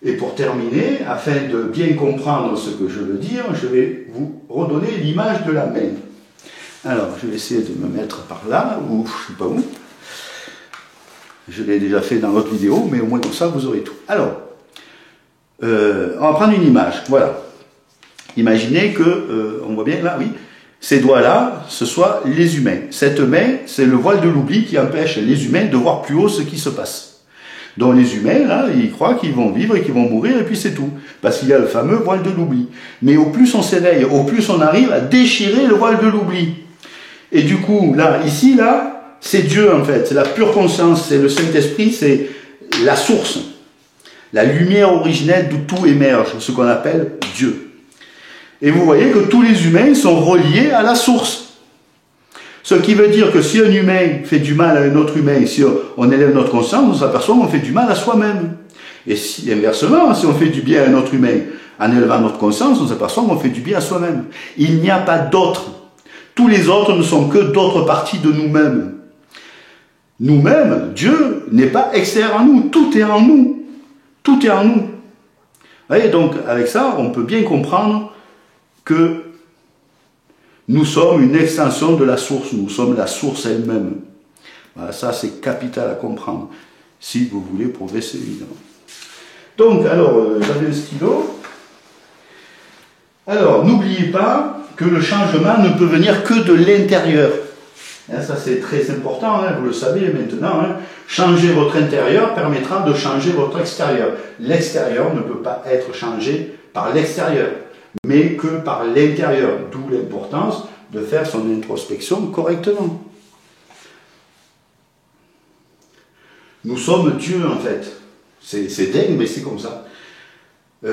Et pour terminer, afin de bien comprendre ce que je veux dire, je vais vous redonner l'image de la main. Alors, je vais essayer de me mettre par là, ou je ne sais pas où. Je l'ai déjà fait dans l'autre vidéo, mais au moins comme ça, vous aurez tout. Alors, on va prendre une image, voilà. Imaginez que, on voit bien là, oui, ces doigts-là, ce soient les humains. Cette main, c'est le voile de l'oubli qui empêche les humains de voir plus haut ce qui se passe. Donc les humains, là, ils croient qu'ils vont vivre et qu'ils vont mourir, et puis c'est tout. Parce qu'il y a le fameux voile de l'oubli. Mais au plus on s'éveille, au plus on arrive à déchirer le voile de l'oubli. Et du coup, là, ici, là, c'est Dieu, en fait. C'est la pure conscience, c'est le Saint-Esprit, c'est la source. La lumière originelle d'où tout émerge, ce qu'on appelle Dieu. Et vous voyez que tous les humains sont reliés à la source. Ce qui veut dire que si un humain fait du mal à un autre humain, si on élève notre conscience, on s'aperçoit qu'on fait du mal à soi-même. Et si, inversement, si on fait du bien à un autre humain, en élevant notre conscience, on s'aperçoit qu'on fait du bien à soi-même. Il n'y a pas d'autre. Tous les autres ne sont que d'autres parties de nous-mêmes. Nous-mêmes, Dieu n'est pas extérieur à nous, tout est en nous. Tout est en nous. Vous voyez, donc avec ça, on peut bien comprendre que nous sommes une extension de la source, nous sommes la source elle-même. Voilà, ça c'est capital à comprendre, si vous voulez progresser évidemment. Donc, alors, j'avais un stylo. Alors, n'oubliez pas que le changement ne peut venir que de l'intérieur. Hein, ça c'est très important, hein, vous le savez maintenant. Hein. Changer votre intérieur permettra de changer votre extérieur. L'extérieur ne peut pas être changé par l'extérieur, mais que par l'intérieur, d'où l'importance de faire son introspection correctement. Nous sommes Dieu en fait. C'est dingue, mais c'est comme ça.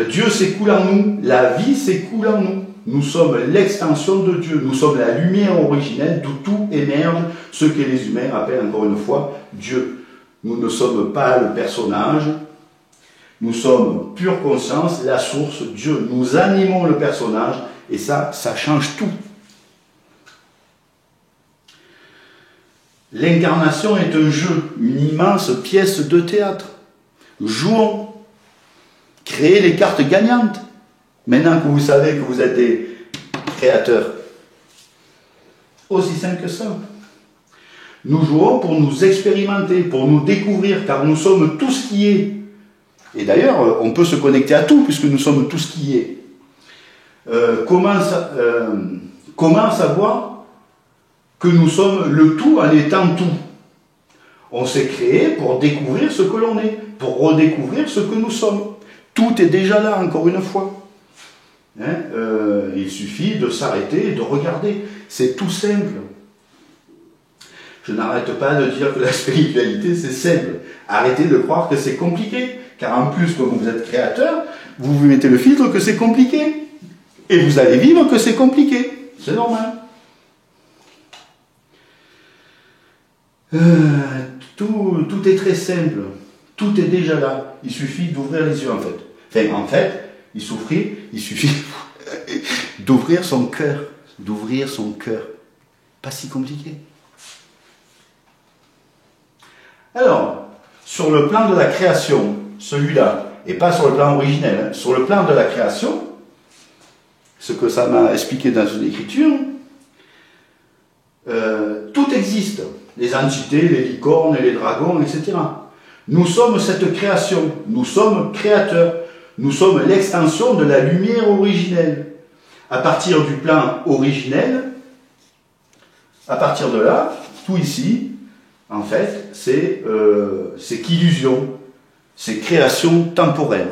Dieu s'écoule en nous, la vie s'écoule en nous. Nous sommes l'extension de Dieu, nous sommes la lumière originelle d'où tout émerge, ce que les humains appellent encore une fois Dieu. Nous ne sommes pas le personnage, nous sommes pure conscience, la source, Dieu. Nous animons le personnage et ça change tout. L'incarnation est un jeu, une immense pièce de théâtre. Jouons, créez les cartes gagnantes. Maintenant que vous savez que vous êtes des créateurs. Aussi simple que ça. Nous jouons pour nous expérimenter, pour nous découvrir, car nous sommes tout ce qui est. Et d'ailleurs, on peut se connecter à tout, puisque nous sommes tout ce qui est. Comment savoir que nous sommes le tout en étant tout? On s'est créé pour découvrir ce que l'on est, pour redécouvrir ce que nous sommes. Tout est déjà là, encore une fois. Hein, il suffit de s'arrêter et de regarder. C'est tout simple. Je n'arrête pas de dire que la spiritualité, c'est simple. Arrêtez de croire que c'est compliqué. Car en plus, comme vous êtes créateur, vous vous mettez le filtre que c'est compliqué. Et vous allez vivre que c'est compliqué. C'est normal. Tout est très simple. Tout est déjà là. Il suffit d'ouvrir les yeux, en fait. En fait, il suffit d'ouvrir son cœur. D'ouvrir son cœur. Pas si compliqué. Alors, sur le plan de la création, celui-là, et pas sur le plan originel, hein, sur le plan de la création, ce que ça m'a expliqué dans une écriture, tout existe. Les entités, les licornes, les dragons, etc. Nous sommes cette création, nous sommes créateurs, nous sommes l'extension de la lumière originelle. À partir du plan originel, à partir de là, tout ici, en fait, c'est qu'illusion, c'est création temporelle.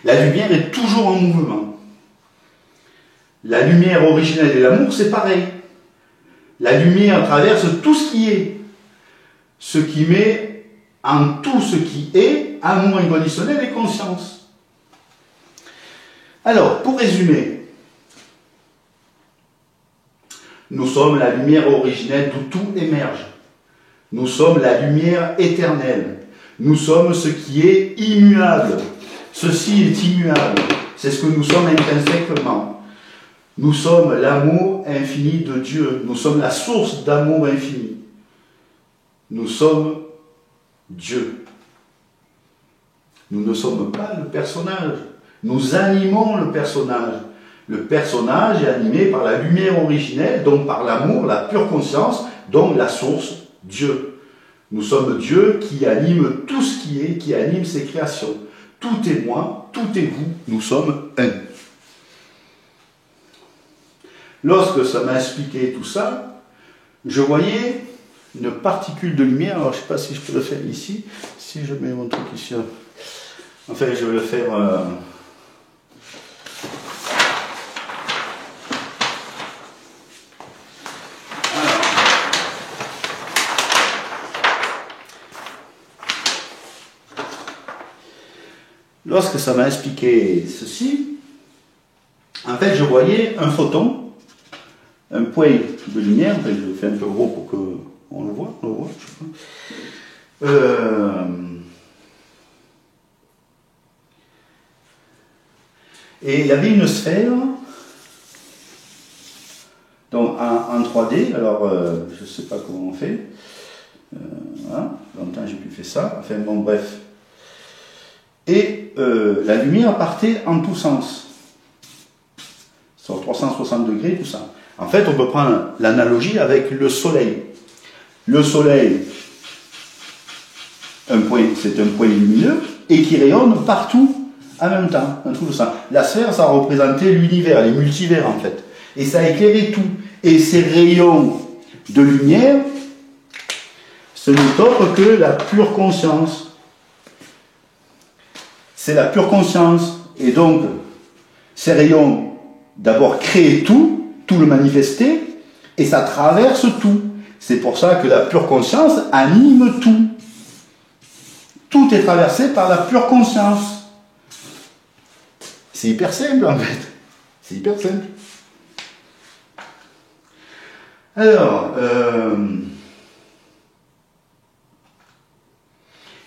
La lumière est toujours en mouvement. La lumière originelle et l'amour, c'est pareil. La lumière traverse tout ce qui est. Ce qui met en tout ce qui est amour inconditionnel et conscience. Alors, pour résumer, nous sommes la lumière originelle d'où tout émerge. Nous sommes la lumière éternelle. Nous sommes ce qui est immuable. Ceci est immuable. C'est ce que nous sommes intrinsèquement. Nous sommes l'amour infini de Dieu. Nous sommes la source d'amour infini. Nous sommes Dieu. Nous ne sommes pas le personnage. Nous animons le personnage. Le personnage est animé par la lumière originelle, donc par l'amour, la pure conscience, donc la source, Dieu. Nous sommes Dieu qui anime tout ce qui est, qui anime ses créations. Tout est moi, tout est vous, nous sommes un. Lorsque ça m'a expliqué tout ça, je voyais une particule de lumière. Alors je ne sais pas si je peux le faire ici, si je mets mon truc ici. Enfin, je vais le faire... Lorsque ça m'a expliqué ceci, en fait, je voyais un photon, un point de lumière, je le fais un peu gros pour qu'on le voit, je sais pas. Et il y avait une sphère, donc en 3D, alors je ne sais pas comment on fait, voilà, longtemps j'ai plus fait ça, enfin bon bref. Et la lumière partait en tous sens, sur 360 degrés, tout ça. En fait, on peut prendre l'analogie avec le soleil. Le soleil, c'est un point lumineux et qui rayonne partout en même temps. Dans tout le sens. La sphère, ça représentait l'univers, les multivers en fait. Et ça éclairait tout. Et ces rayons de lumière, ce n'est autre que la pure conscience. C'est la pure conscience. Et donc, ces rayons, d'abord, créent tout le manifester, et ça traverse tout. C'est pour ça que la pure conscience anime tout. Tout est traversé par la pure conscience. C'est hyper simple, en fait. C'est hyper simple. Alors,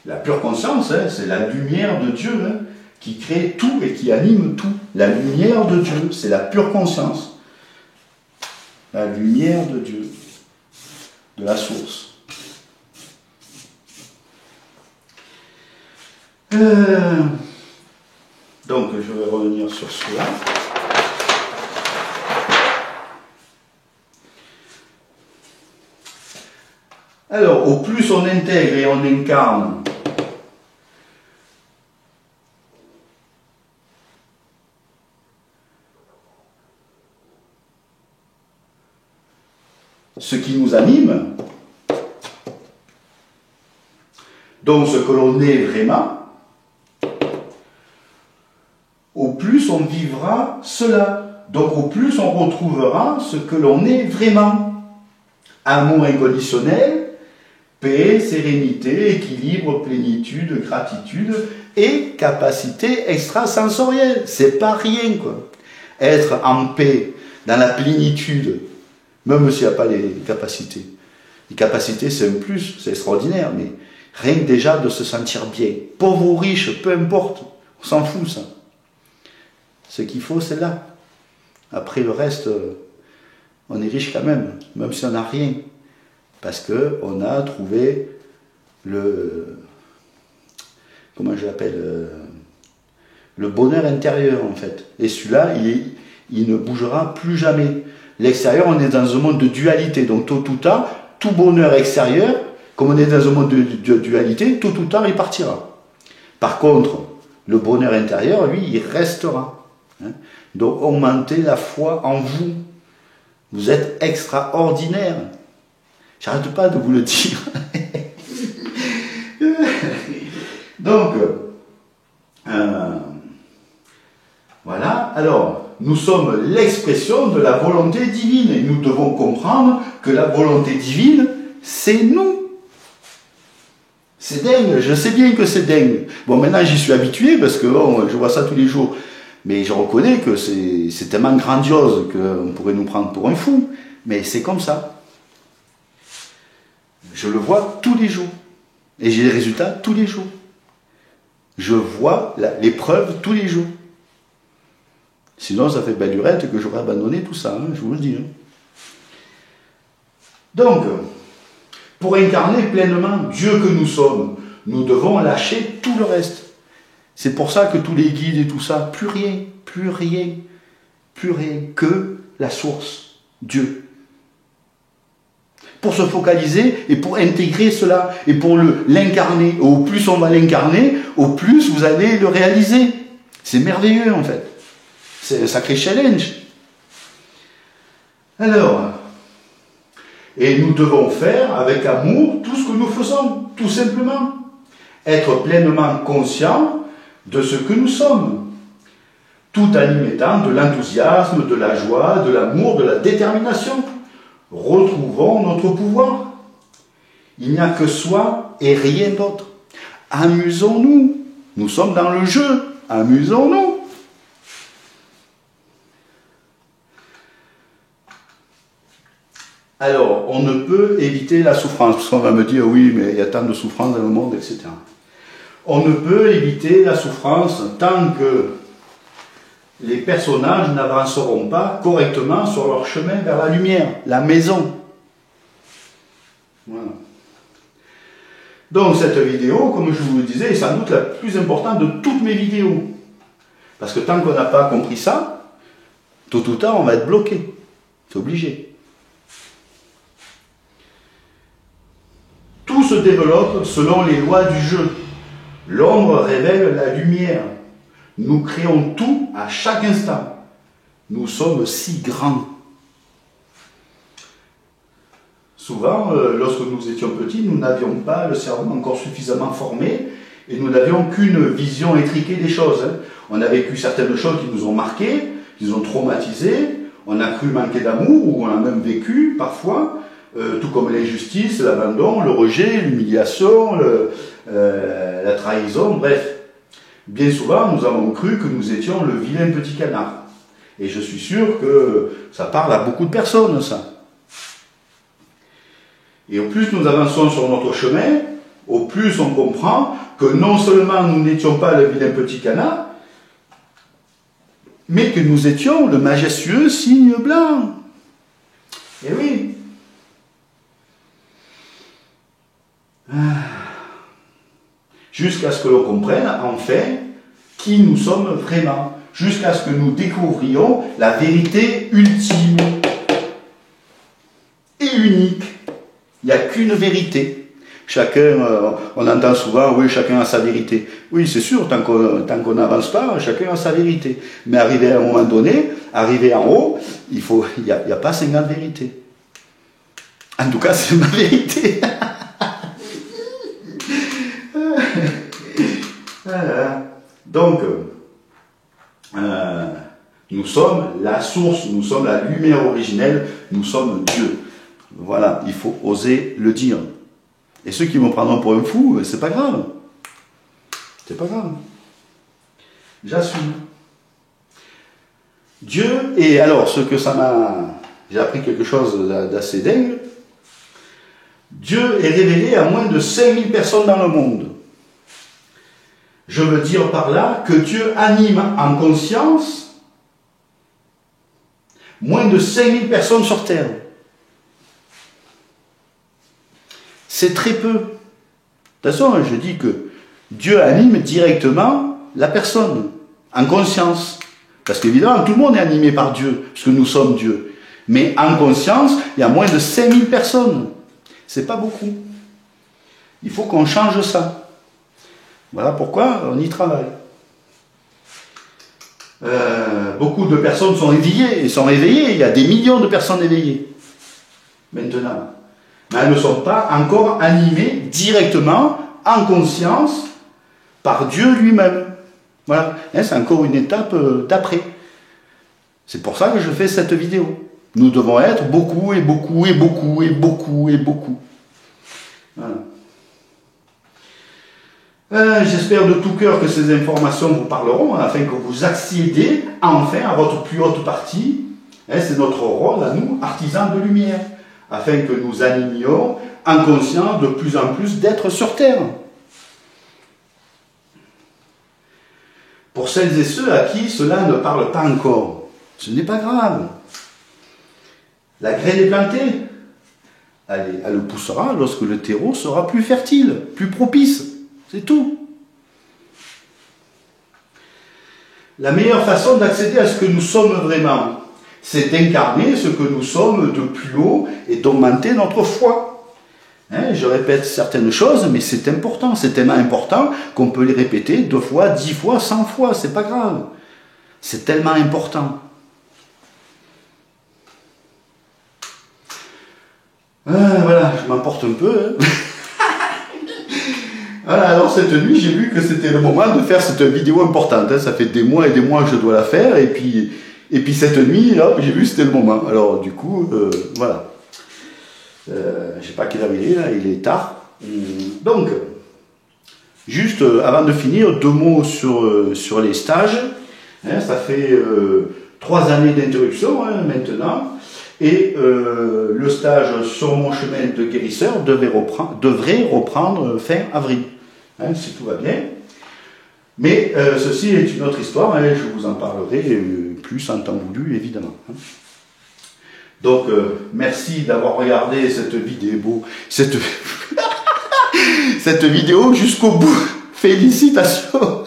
la pure conscience, hein, c'est la lumière de Dieu, hein, qui crée tout et qui anime tout. La lumière de Dieu, c'est la pure conscience. La lumière de Dieu, de la source. Donc, je vais revenir sur cela. Alors, au plus on intègre et on incarne ce qui nous anime, donc ce que l'on est vraiment, au plus on vivra cela. Donc au plus on retrouvera ce que l'on est vraiment. Amour inconditionnel, paix, sérénité, équilibre, plénitude, gratitude et capacité extrasensorielle. C'est pas rien, quoi. Être en paix, dans la plénitude, même s'il n'y a pas les capacités. Les capacités, c'est un plus, c'est extraordinaire, mais rien que déjà de se sentir bien. Pauvre ou riche, peu importe, on s'en fout, ça. Ce qu'il faut, c'est là. Après, le reste, on est riche quand même si on n'a rien. Parce qu'on a trouvé le... Comment je l'appelle, le bonheur intérieur, en fait. Et celui-là, il ne bougera plus jamais. L'extérieur, on est dans un monde de dualité. Donc, tôt ou tard, tout bonheur extérieur, comme on est dans un monde de dualité, tôt ou tard, il partira. Par contre, le bonheur intérieur, lui, il restera. Hein? Donc, augmentez la foi en vous. Vous êtes extraordinaire. J'arrête pas de vous le dire. Donc, Alors, nous sommes l'expression de la volonté divine et nous devons comprendre que la volonté divine, c'est nous. C'est dingue, je sais bien que c'est dingue. Bon, maintenant j'y suis habitué parce que bon, je vois ça tous les jours. Mais je reconnais que c'est tellement grandiose qu'on pourrait nous prendre pour un fou. Mais c'est comme ça. Je le vois tous les jours. Et j'ai les résultats tous les jours. Je vois les preuves tous les jours. Sinon, ça fait belle lurette que j'aurais abandonné tout ça, hein, je vous le dis. Hein. Donc, pour incarner pleinement Dieu que nous sommes, nous devons lâcher tout le reste. C'est pour ça que tous les guides et tout ça, plus rien que la source, Dieu. Pour se focaliser et pour intégrer cela et pour l'incarner. Au plus on va l'incarner, au plus vous allez le réaliser. C'est merveilleux en fait. C'est un sacré challenge. Alors, et nous devons faire avec amour tout ce que nous faisons, tout simplement. Être pleinement conscient de ce que nous sommes, tout en y mettant de l'enthousiasme, de la joie, de l'amour, de la détermination. Retrouvons notre pouvoir. Il n'y a que soi et rien d'autre. Amusons-nous. Nous sommes dans le jeu. Amusons-nous. Alors, on ne peut éviter la souffrance, parce qu'on va me dire, oui, mais il y a tant de souffrance dans le monde, etc. On ne peut éviter la souffrance tant que les personnages n'avanceront pas correctement sur leur chemin vers la lumière, la maison. Voilà. Donc cette vidéo, comme je vous le disais, est sans doute la plus importante de toutes mes vidéos. Parce que tant qu'on n'a pas compris ça, tôt ou tard, on va être bloqué. C'est obligé. Tout se développe selon les lois du jeu. L'ombre révèle la lumière. Nous créons tout à chaque instant. Nous sommes si grands. Souvent, lorsque nous étions petits, nous n'avions pas le cerveau encore suffisamment formé et nous n'avions qu'une vision étriquée des choses. On a vécu certaines choses qui nous ont marqués, qui nous ont traumatisés. On a cru manquer d'amour ou on a même vécu parfois, tout comme l'injustice, l'abandon, le rejet, l'humiliation, la trahison, bref. Bien souvent, nous avons cru que nous étions le vilain petit canard. Et je suis sûr que ça parle à beaucoup de personnes, ça. Et au plus nous avançons sur notre chemin, au plus on comprend que non seulement nous n'étions pas le vilain petit canard, mais que nous étions le majestueux cygne blanc. Eh oui. Jusqu'à ce que l'on comprenne, enfin, qui nous sommes vraiment. Jusqu'à ce que nous découvrions la vérité ultime et unique. Il n'y a qu'une vérité. Chacun, on entend souvent, oui, chacun a sa vérité. Oui, c'est sûr, tant qu'on n'avance pas, chacun a sa vérité. Mais arrivé à un moment donné, arrivé en haut, il n'y a pas 50 vérités. En tout cas, c'est ma vérité. Donc, nous sommes la source, nous sommes la lumière originelle, nous sommes Dieu. Voilà, il faut oser le dire. Et ceux qui me prendront pour un fou, c'est pas grave. C'est pas grave. J'assume. Dieu, et alors, ce que ça m'a... J'ai appris quelque chose d'assez dingue. Dieu est révélé à moins de 5000 personnes dans le monde. Je veux dire par là que Dieu anime en conscience moins de 5000 personnes sur Terre. C'est très peu. De toute façon, je dis que Dieu anime directement la personne, en conscience. Parce qu'évidemment, tout le monde est animé par Dieu, puisque nous sommes Dieu. Mais en conscience, il y a moins de 5000 personnes. C'est pas beaucoup. Il faut qu'on change ça. Voilà pourquoi on y travaille. Beaucoup de personnes sont éveillées, et sont réveillées. Il y a des millions de personnes éveillées. Maintenant. Mais elles ne sont pas encore animées directement, en conscience, par Dieu lui-même. Voilà. C'est encore une étape d'après. C'est pour ça que je fais cette vidéo. Nous devons être beaucoup et beaucoup et beaucoup et beaucoup et beaucoup. Voilà. J'espère de tout cœur que ces informations vous parleront afin que vous accédiez enfin à votre plus haute partie. C'est notre rôle à nous, artisans de lumière, afin que nous animions en conscience de plus en plus d'êtres sur Terre. Pour celles et ceux à qui cela ne parle pas encore, ce n'est pas grave. La graine est plantée. Elle poussera lorsque le terreau sera plus fertile, plus propice. C'est tout. La meilleure façon d'accéder à ce que nous sommes vraiment, c'est d'incarner ce que nous sommes de plus haut et d'augmenter notre foi. Je répète certaines choses, mais c'est important. C'est tellement important qu'on peut les répéter 2 fois, 10 fois, 100 fois. C'est pas grave. C'est tellement important. Voilà, je m'emporte un peu. Voilà, alors cette nuit, j'ai vu que c'était le moment de faire cette vidéo importante. Ça fait des mois et des mois que je dois la faire. Et puis cette nuit, hop, j'ai vu que c'était le moment. Alors du coup, voilà. Je sais pas quelle heure il est, là, il est tard. Donc, juste avant de finir, 2 mots sur les stages. Ça fait 3 années d'interruption maintenant. Et le stage sur mon chemin de guérisseur devrait reprendre fin avril, si tout va bien. Mais ceci est une autre histoire, je vous en parlerai plus en temps voulu, évidemment. Donc, merci d'avoir regardé cette vidéo, cette vidéo jusqu'au bout. Félicitations.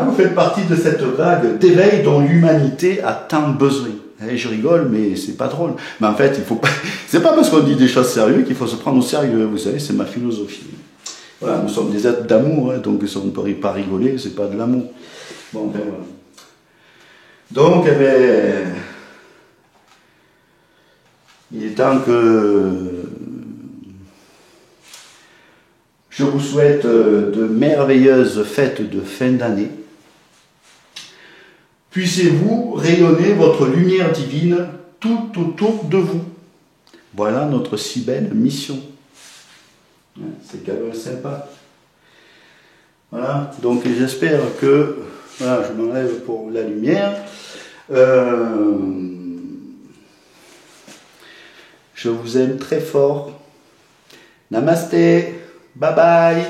Vous faites partie de cette vague d'éveil dont l'humanité a tant besoin. Je rigole, mais c'est pas drôle. Mais en fait, il faut pas. C'est pas parce qu'on dit des choses sérieuses qu'il faut se prendre au sérieux. Vous savez, c'est ma philosophie. Voilà, nous sommes des êtres d'amour, donc si on ne peut pas rigoler, c'est pas de l'amour. Bon, ben voilà. Donc, il est temps que je vous souhaite de merveilleuses fêtes de fin d'année. Puissiez-vous rayonner votre lumière divine tout autour de vous. Voilà notre si belle mission. C'est quand même sympa. Voilà, donc j'espère que... Voilà, je m'enlève pour la lumière. Je vous aime très fort. Namasté. Bye bye.